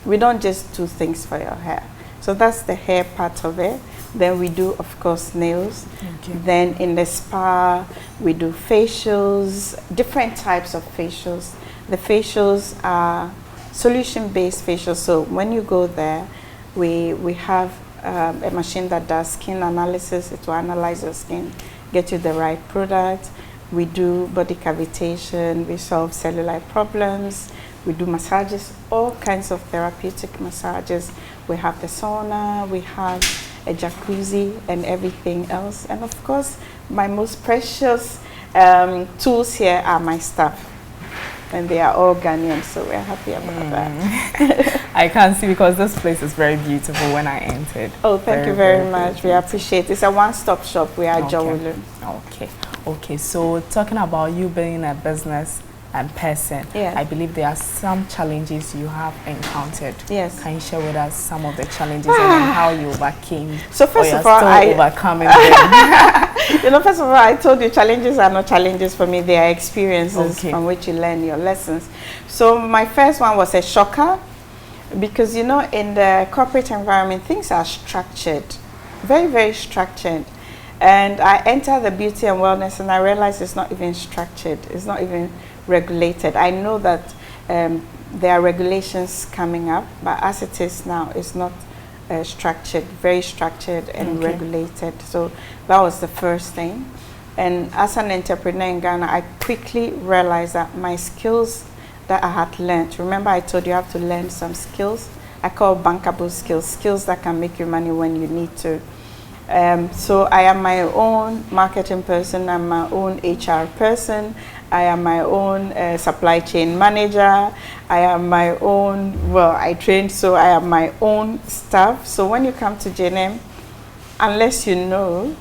We don't just do things for your hair. So that's the hair part of it. Then we do, of course, nails. Okay. Then in the spa, we do facials, different types of facials. The facials are solution-based facials. So when you go there, we have a machine that does skin analysis. It will analyze your skin, get you the right product. We do body cavitation. We solve cellulite problems. We do massages, all kinds of therapeutic massages. We have the sauna. We have a jacuzzi and everything else. And of course, my most precious tools here are my staff. And they are all Ghanaian, so we're happy about that. I can't see because this place is very beautiful when I entered. Oh, thank you very much. We appreciate it. It's a one-stop shop. We are Jawulu. Okay. Okay, so talking about you being a business and person, I believe there are some challenges you have encountered. Yes. Can you share with us some of the challenges and then how you overcame? So first of all, overcoming them? You know, first of all, I told you challenges are not challenges for me. They are experiences from which you learn your lessons. So my first one was a shocker because, you know, in the corporate environment, things are structured, very, very structured. And I entered the beauty and wellness, and I realized it's not even structured. It's not even regulated. I know that there are regulations coming up, but as it is now, it's not structured, very structured and regulated. So that was the first thing. And as an entrepreneur in Ghana, I quickly realized that my skills that I had learned, remember I told you I have to learn some skills, I call bankable skills, skills that can make you money when you need to. So I am my own marketing person, I'm my own HR person, I am my own supply chain manager, I am my own, well, I trained, so I am my own staff. So when you come to JNM, unless you know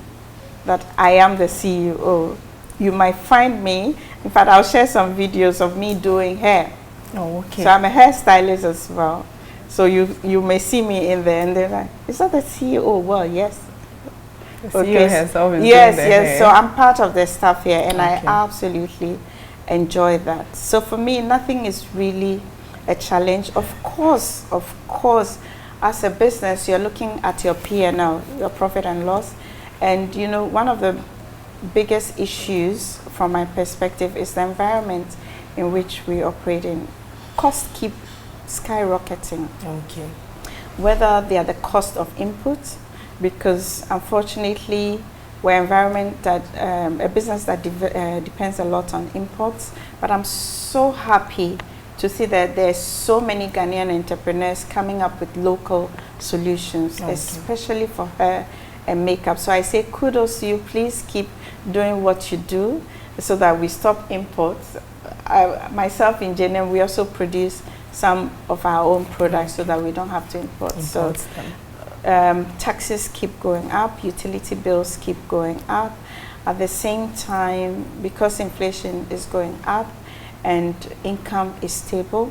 that I am the CEO, you might find me. In fact, I'll share some videos of me doing hair. Oh, okay. So I'm a hairstylist as well. So you may see me in there, and they're like, "Is that the CEO?" Well, yes. The CEO herself is yes, doing the yes. hair. So I'm part of the staff here, and I absolutely enjoy that. So for me, nothing is really a challenge. Of course, as a business, you're looking at your P&L, your profit and loss, and you know one of the biggest issues from my perspective is the environment in which we operate in. Costs keep skyrocketing. Okay. Whether they are the cost of inputs, because unfortunately we're an environment that a business that depends a lot on imports, but I'm so happy to see that there's so many Ghanaian entrepreneurs coming up with local solutions, especially for hair and makeup. So I say kudos to you. Please keep doing what you do so that we stop imports. Myself in JNM, we also produce some of our own products so that we don't have to import. So taxes keep going up, utility bills keep going up. At the same time, because inflation is going up and income is stable,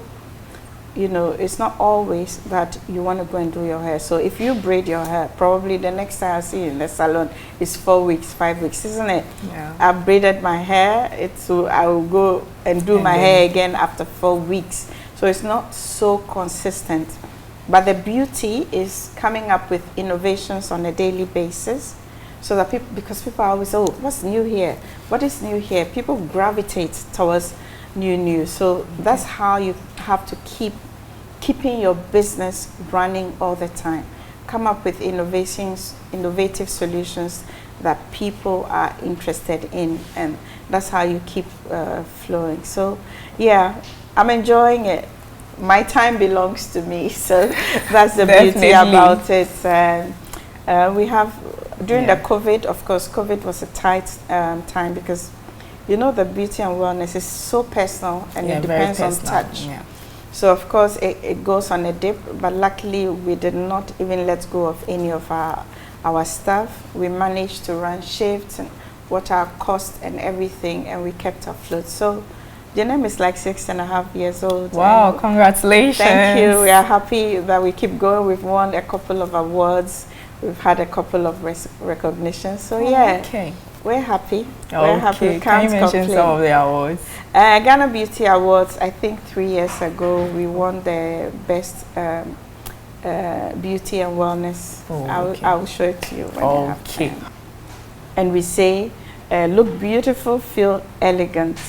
you know, it's not always that you want to go and do your hair. So if you braid your hair, probably the next time I see you in the salon is 4 weeks, 5 weeks, isn't it? Yeah. I've braided my hair, I will go and do my hair again after 4 weeks. So it's not so consistent. But the beauty is coming up with innovations on a daily basis, so that because people are always, oh, what's new here? What is new here? People gravitate towards new. So that's how you have to keeping your business running all the time. Come up with innovative solutions that people are interested in, and that's how you keep flowing. So yeah, I'm enjoying it. My time belongs to me, so that's the beauty about it. We have, during the COVID, of course, COVID was a tight time because, you know, the beauty and wellness is so personal and it depends on touch. Yeah. So of course it goes on a dip, but luckily we did not even let go of any of our staff. We managed to run shifts and what our cost and everything, and we kept afloat. So JNM is like 6.5 years old. Wow, congratulations. Thank you. We are happy that we keep going. We've won a couple of awards. We've had a couple of recognitions. So yeah, we're happy. We're happy. Can you mention some of the awards? Ghana Beauty Awards, I think 3 years ago, we won the best beauty and wellness. I will show it to you when you have time. And we say, look beautiful, feel elegant.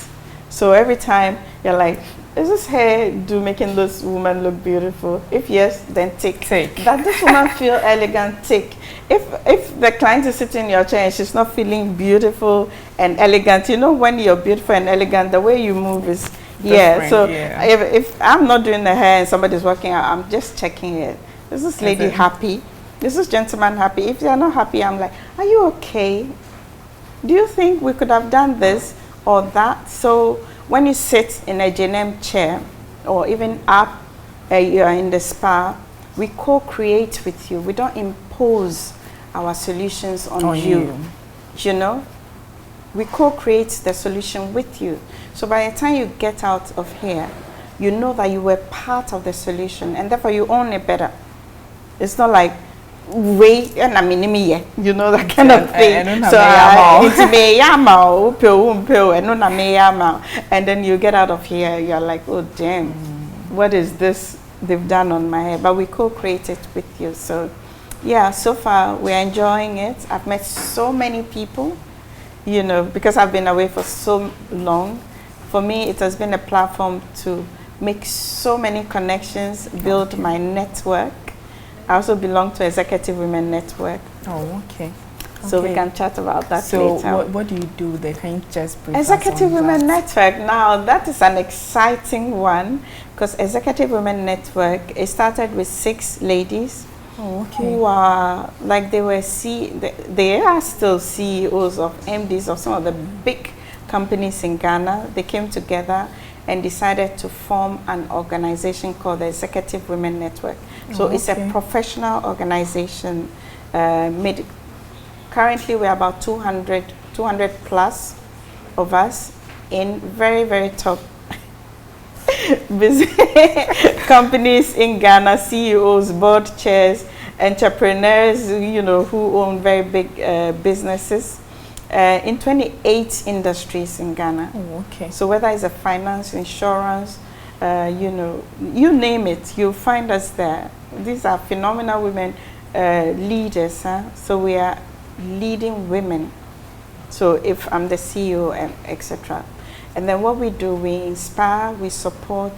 So every time you're like, is this hair making this woman look beautiful? If yes, then tick. That this woman feel elegant, tick. If the client is sitting in your chair and she's not feeling beautiful and elegant, you know, when you're beautiful and elegant, the way you move is So if I'm not doing the hair and somebody's working out, I'm just checking it. Is this lady happy? Is this gentleman happy? If they're not happy, I'm like, are you okay? Do you think we could have done this or that? So when you sit in a JNM chair, or even up, you're in the spa, we co-create with you. We don't impose our solutions on you. You know, we co-create the solution with you. So by the time you get out of here, you know that you were part of the solution, and therefore you own it better. It's not like, wait, you know, that kind of thing. And then you get out of here, you're like, oh damn, what is this they've done on my hair? But we co-create it with you. So Yeah, so far we're enjoying it. I've met so many people, because I've been away for so long. For me, it has been a platform to make so many connections, build my network. I also belong to Executive Women Network. Oh, okay. So we can chat about that later. So what do you do there? Can you just brief us Executive on Women that? Network. Now, that is an exciting one because Executive Women Network, it started with 6 ladies who are, like they are still CEOs of MDs of some of the big companies in Ghana. They came together and decided to form an organization called the Executive Women Network. So it's a professional organization. Currently, we're about 200 plus of us in very, very top busy companies in Ghana, CEOs, board chairs, entrepreneurs, who own very big businesses in 28 industries in Ghana. Oh, okay. So whether it's a finance, insurance, you name it, you'll find us there. These are phenomenal women leaders. So we are leading women. So if I'm the CEO and etc. And then what we do, we inspire, we support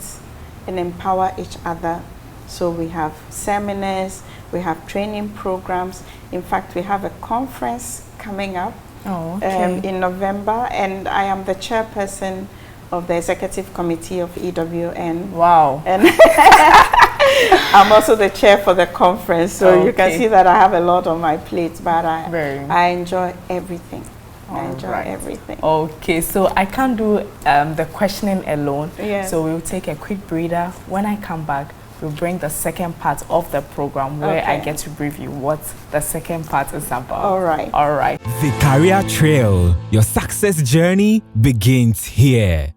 and empower each other. So we have seminars, we have training programs. In fact, we have a conference coming up in November, and I am the chairperson of the executive committee of EWN. Wow. And I'm also the chair for the conference, so you can see that I have a lot on my plate, but I enjoy everything. I enjoy everything. Okay, so I can't do the questioning alone. Yes. So we'll take a quick breather. When I come back, we'll bring the second part of the program where I get to brief you what the second part is about. All right. All right. The Career Trail. Your success journey begins here.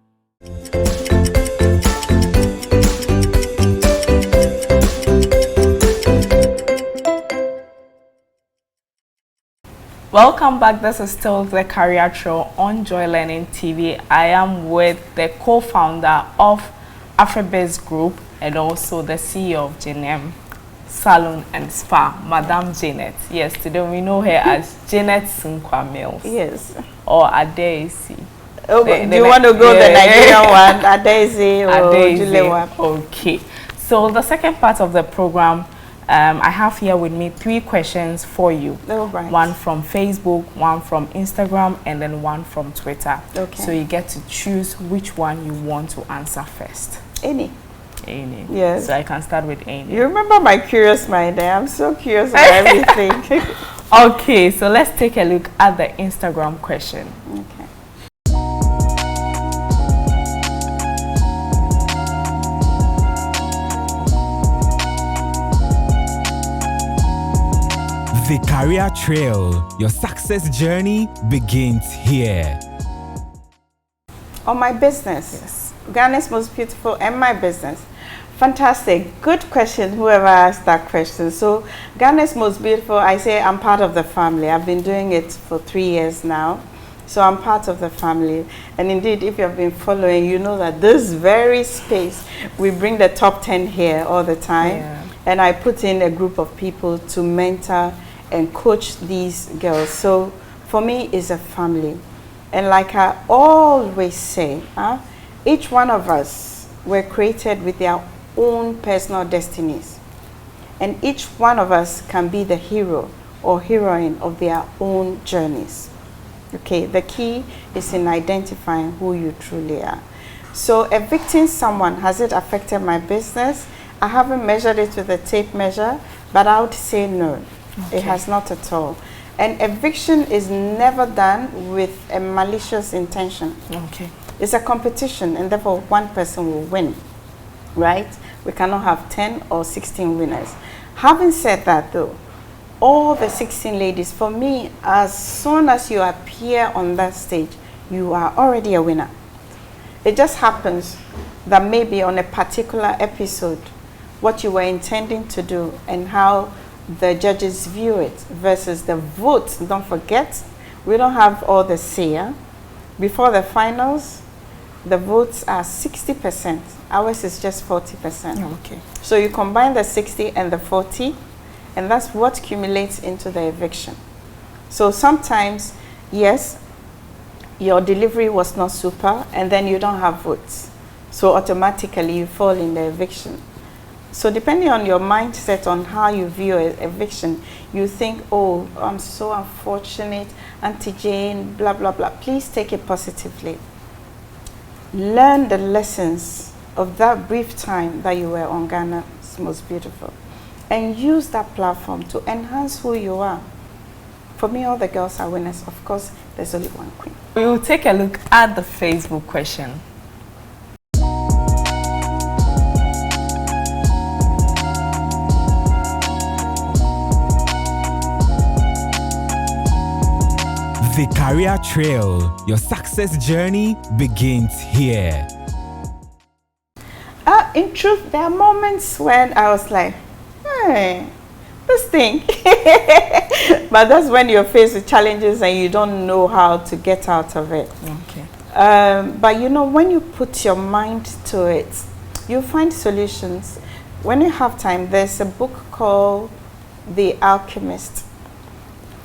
Welcome back. This is still the Career Trail on Joy Learning TV. I am with the co-founder of AfriBiz Group and also the CEO of Jenem Salon and Spa, Madame Janet. Yes, today we know her as Janet Sunkwa Mills. Yes. Or Adaisi. Oh, do you want to go the Nigerian one, Adaisi or Julewa? Okay. So the second part of the program, I have here with me 3 questions for you. Oh, right. One from Facebook, one from Instagram, and then one from Twitter. Okay. So you get to choose which one you want to answer first. Any. Yes. So I can start with any. You remember my curious mind there? I'm so curious about everything. Okay, so let's take a look at the Instagram question. Okay. The Career Trail. Your success journey begins here. On my business. Yes. Ghana's most beautiful and my business. Fantastic. Good question, whoever asked that question. So Ghana's most beautiful, I say I'm part of the family. I've been doing it for 3 years now. So I'm part of the family. And indeed, if you've been following, you know that this very space, we bring the top 10 here all the time. Yeah. And I put in a group of people to mentor and coach these girls. So for me, it's a family. And like I always say, each one of us were created with their own personal destinies. And each one of us can be the hero or heroine of their own journeys. Okay, the key is in identifying who you truly are. So evicting someone, has it affected my business? I haven't measured it with a tape measure, but I would say no. Okay. It has not at all. And eviction is never done with a malicious intention. Okay. It's a competition, and therefore one person will win, right? We cannot have 10 or 16 winners. Having said that though, all the 16 ladies, for me, as soon as you appear on that stage, you are already a winner. It just happens that maybe on a particular episode, what you were intending to do and how the judges view it versus the vote. Don't forget, we don't have all the say. Before the finals, the votes are 60%. Ours is just 40%. Okay. So you combine the 60 and the 40, And that's what accumulates into the eviction. So sometimes, yes, your delivery was not super, and then you don't have votes. So automatically you fall in the eviction. So depending on your mindset on how you view eviction, you think, oh, I'm so unfortunate, Auntie Jane, blah, blah, blah. Please take it positively. Learn the lessons of that brief time that you were on Ghana's Most Beautiful, and use that platform to enhance who you are. For me, all the girls are winners. Of course, there's only one queen. We will take a look at the Facebook question. The career trail. Your success journey begins here. In truth, there are moments when I was like, hey, this thing. But that's when you're faced with challenges and you don't know how to get out of it. Okay. But you know, when you put your mind to it, you find solutions. When you have time, there's a book called The Alchemist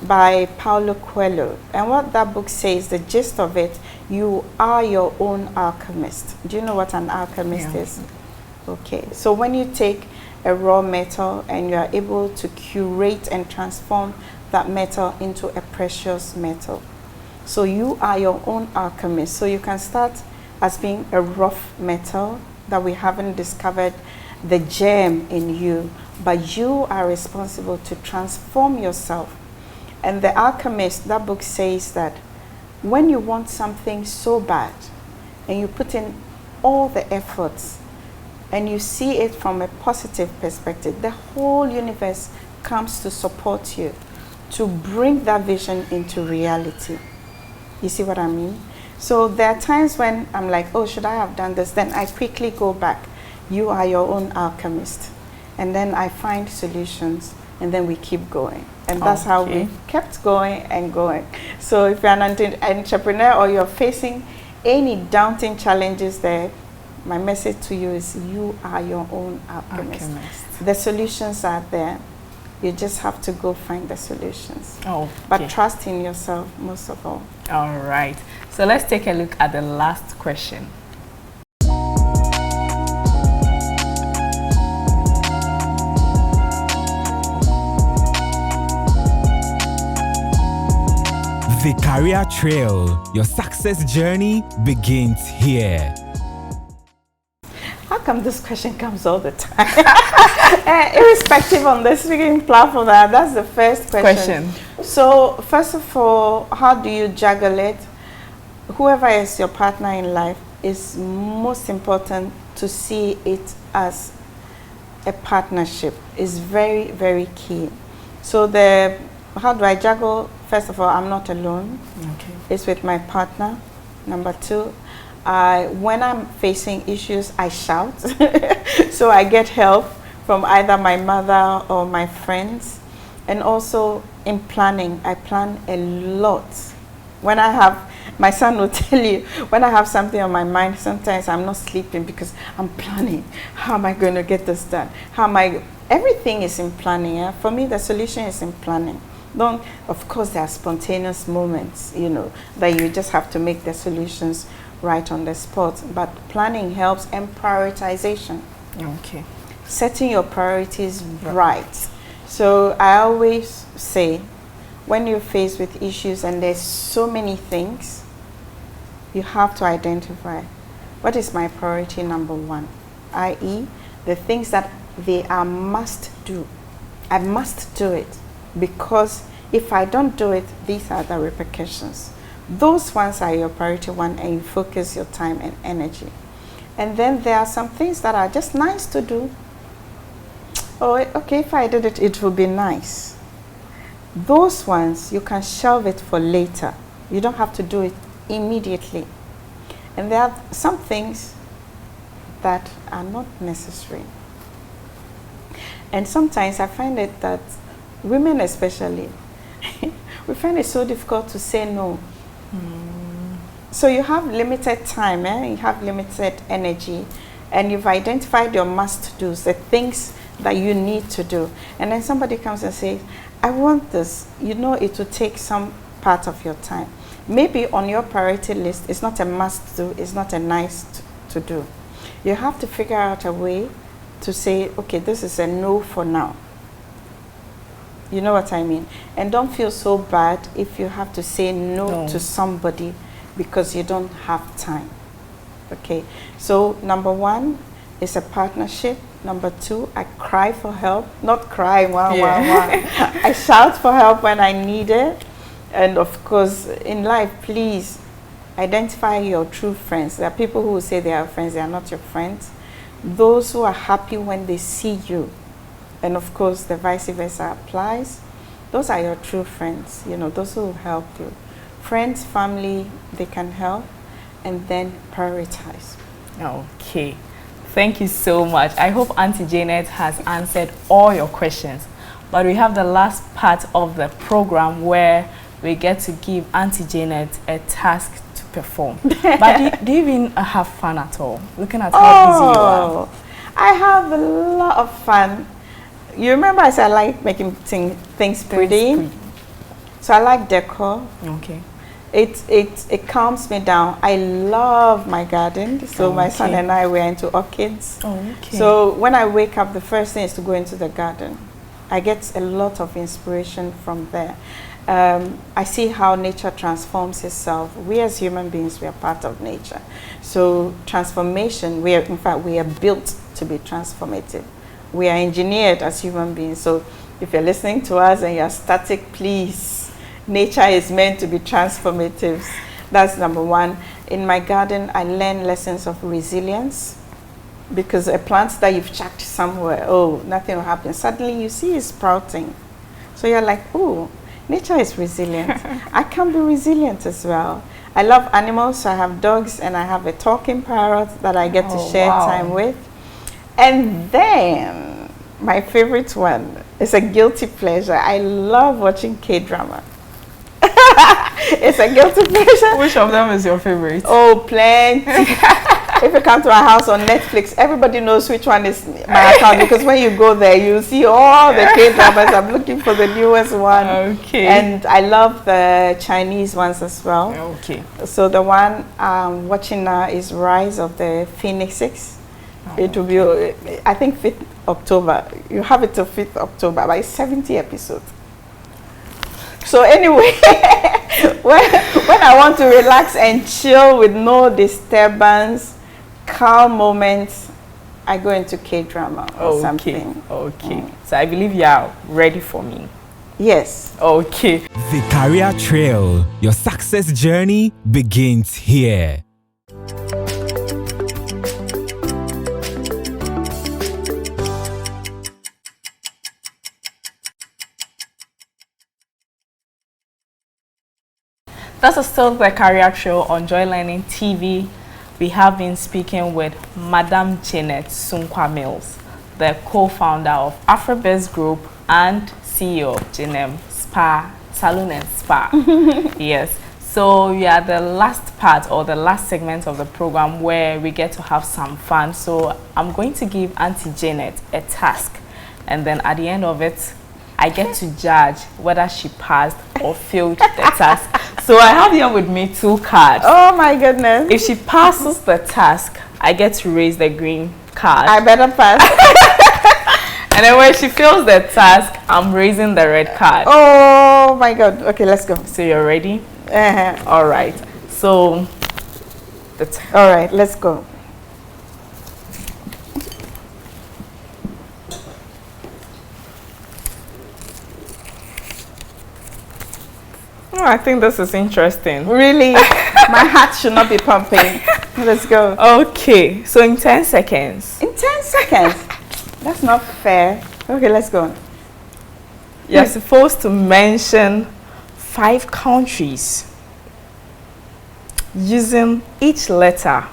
by Paulo Coelho. And what that book says, the gist of it, you are your own alchemist. Do you know what an alchemist is? Okay, so when you take a raw metal and you are able to curate and transform that metal into a precious metal. So you are your own alchemist. So you can start as being a rough metal that we haven't discovered the gem in you, but you are responsible to transform yourself. And The Alchemist, that book says that when you want something so bad and you put in all the efforts and you see it from a positive perspective, the whole universe comes to support you to bring that vision into reality. You see what I mean? So there are times when I'm like, oh, should I have done this? Then I quickly go back. You are your own alchemist. And then I find solutions, and then we keep going. And that's how we kept going and going. So if you're an entrepreneur or you're facing any daunting challenges there, my message to you is you are your own alchemist. The solutions are there. You just have to go find the solutions. But trust in yourself most of all. All right. So let's take a look at the last question. The career trail. Your success journey begins here. How come this question comes all the time? Irrespective on the speaking platform, that's the first question. So first of all, how do you juggle it? Whoever is your partner in life, is most important to see it as a partnership. Is very, very key. So how do I juggle? First of all, I'm not alone. It's with my partner. Number two, when I'm facing issues, I shout. So I get help from either my mother or my friends. And also in planning, I plan a lot. When I have, my son will tell you, when I have something on my mind, sometimes I'm not sleeping because I'm planning. How am I going to get this done? Everything is in planning. Yeah? For me, the solution is in planning. Of course, there are spontaneous moments, that you just have to make the solutions right on the spot. But planning helps, and prioritization. Setting your priorities right. So I always say, when you're faced with issues and there's so many things, you have to identify what is my priority number one, i.e. the things that they are must do. I must do it. Because if I don't do it, these are the repercussions. Those ones are your priority one, and you focus your time and energy. And then there are some things that are just nice to do. Oh, okay, if I did it, it would be nice. Those ones, you can shelve it for later. You don't have to do it immediately. And there are some things that are not necessary. And sometimes I find it that women especially, we find it so difficult to say no. So you have limited time, you have limited energy, and you've identified your must-dos, the things that you need to do. And then somebody comes and says, I want this. You know, it will take some part of your time. Maybe on your priority list, it's not a must do, it's not a nice to do. You have to figure out a way to say, okay, this is a no for now. You know what I mean? And don't feel so bad if you have to say no to somebody because you don't have time. Okay, so number one is a partnership. Number two, I cry for help. Not cry, I shout for help when I need it. And of course, in life, please identify your true friends. There are people who will say they are friends, they are not your friends. Those who are happy when they see you. And of course, the vice versa applies. Those are your true friends, you know, those who will help you. Friends, family, they can help. And then prioritize. Okay. Thank you so much. I hope Auntie Janet has answered all your questions. But we have the last part of the program where we get to give Auntie Janet a task to perform. But do you even have fun at all? Looking at how busy you are. I have a lot of fun. You remember I said I like making things pretty. So I like decor. Okay. It calms me down. I love my garden. So my son and I were into orchids. So when I wake up, the first thing is to go into the garden. I get a lot of inspiration from there. I see how nature transforms itself. We as human beings, we are part of nature. So transformation, in fact, we are built to be transformative. We are engineered as human beings. So if you're listening to us and you're static, please. Nature is meant to be transformative. That's number one. In my garden, I learn lessons of resilience, because a plant that you've chucked somewhere, nothing will happen. Suddenly you see it sprouting. So you're like, nature is resilient. I can be resilient as well. I love animals, so I have dogs and I have a talking parrot that I get to share time with. And then my favorite one is a guilty pleasure. I love watching K-drama. It's a guilty pleasure. Which of them is your favorite? Oh, plenty. If you come to my house on Netflix, everybody knows which one is my account, because when you go there, you see all the K-dramas. I'm looking for the newest one. Okay. And I love the Chinese ones as well. Okay. So the one I'm watching now is Rise of the Phoenixes. It will be, I think, 5th October. You have it till 5th October, but it's 70 episodes. So anyway, when I want to relax and chill with no disturbance, calm moments, I go into K-drama or something. Okay. So I believe you are ready for me. Yes. Okay. The Career Trail. Your success journey begins here. This is still the Career Trail on Joy Learning TV. We have been speaking with Madam Janet Sunkwa Mills, the co-founder of AfroBest Group and CEO of Ginem Spa, Salon and Spa. Yes. So we are the last part or the last segment of the program where we get to have some fun. So I'm going to give Auntie Janet a task, and then at the end of it, I get to judge whether she passed or failed the task. So I have here with me 2 cards. Oh my goodness. If she passes the task, I get to raise the green card. I better pass. And then when she fails the task, I'm raising the red card. Oh my God. Okay, let's go. So you're ready? All right. So, all right, let's go. Oh, I think this is interesting. Really? My heart should not be pumping. Let's go. Okay, so in 10 seconds. In 10 seconds? That's not fair. Okay, let's go. You're supposed to mention 5 countries using each letter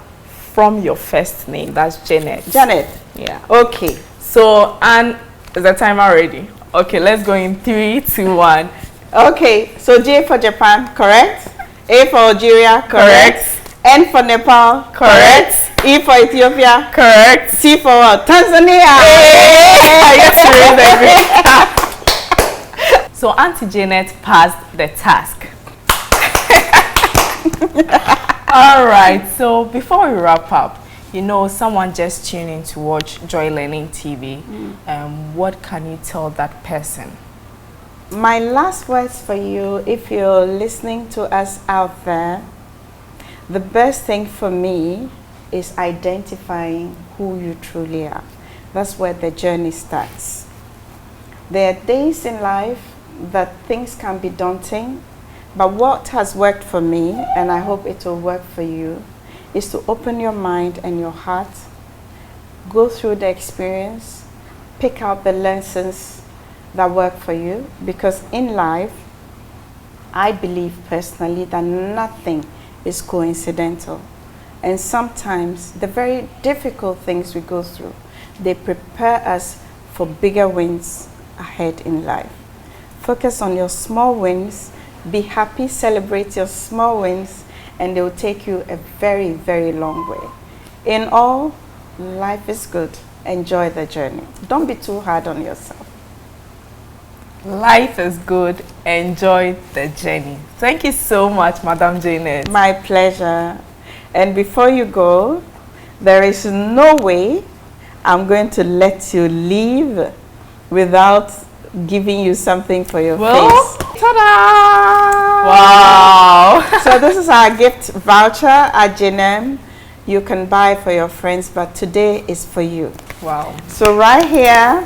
from your first name. That's Janet. Janet? Yeah. Okay. So, and is the timer ready? Okay, let's go in 3, 2, 1. Okay, so J for Japan, correct? A for Algeria, correct? N for Nepal, correct? E for Ethiopia, correct? T for what? Tanzania. I get to raise the green cap. So Auntie Janet passed the task. All right, so before we wrap up, someone just tuned in to watch Joy Learning TV. What can you tell that person? My last words for you, if you're listening to us out there, the best thing for me is identifying who you truly are. That's where the journey starts. There are days in life that things can be daunting, but what has worked for me, and I hope it will work for you, is to open your mind and your heart, go through the experience, pick out the lessons that work for you, because in life, I believe personally that nothing is coincidental. And sometimes the very difficult things we go through, they prepare us for bigger wins ahead in life. Focus on your small wins, be happy, celebrate your small wins, and they will take you a very, very long way. In all, life is good. Enjoy the journey. Don't be too hard on yourself. Life is good. Enjoy the journey. Thank you so much, Madam Janet. My pleasure. And before you go, there is no way I'm going to let you leave without giving you something for your face. Ta-da! Wow! So this is our gift voucher at JNM. You can buy for your friends, but today is for you. Wow. So right here,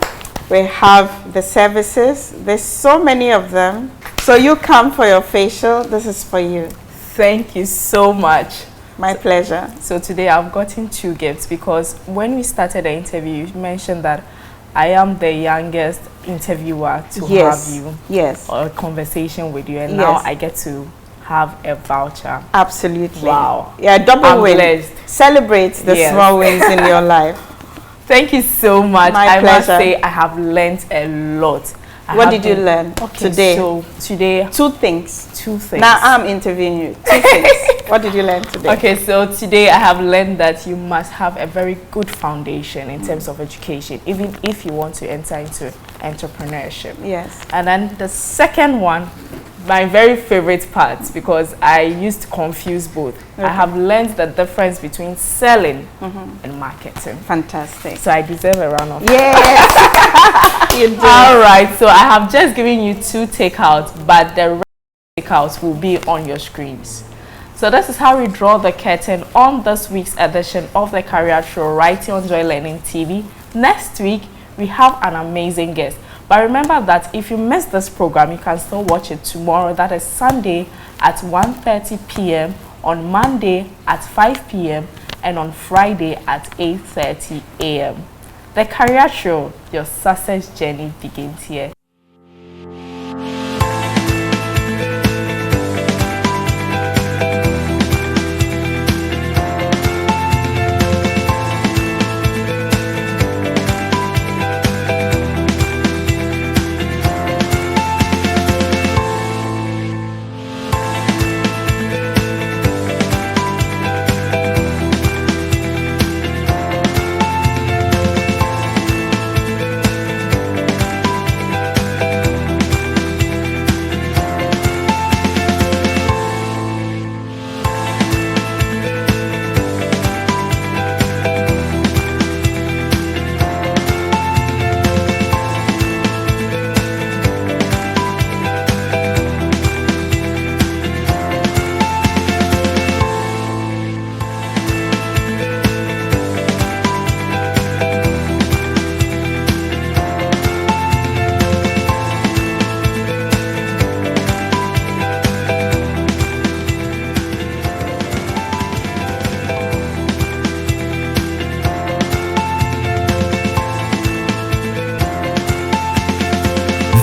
we have the services. There's so many of them. So you come for your facial. This is for you. Thank you so much. My pleasure. So today I've gotten 2 gifts because when we started the interview, you mentioned that I am the youngest interviewer to have you. Yes. Or a conversation with you, and Yes. now I get to have a voucher. Absolutely. Wow. Yeah, double I'm win. blessed. Celebrate the Yes. small wins in your life. Thank you so much. My I must pleasure. say I have learned a lot. What did you learn today? So today, 2 things. 2 things. Now I'm interviewing you. 2 things. What did you learn today? Okay, so today I have learned that you must have a very good foundation in terms of education, even if you want to enter into entrepreneurship. Yes. And then the second one, my very favorite part, because I used to confuse both. I have learned the difference between selling and marketing. Fantastic. So I deserve a round of applause. Yes. You do. All right, so I have just given you 2 takeouts, but the rest of the takeouts will be on your screens. So this is how we draw the curtain on this week's edition of the Career Show right here on Joy Learning TV. Next week, we have an amazing guest. But remember that if you missed this program, you can still watch it tomorrow. That is Sunday at 1:30 p.m., on Monday at 5 p.m., and on Friday at 8:30 a.m. The Career Show, your success journey begins here.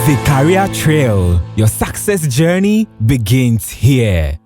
The Career Trail, your success journey begins here.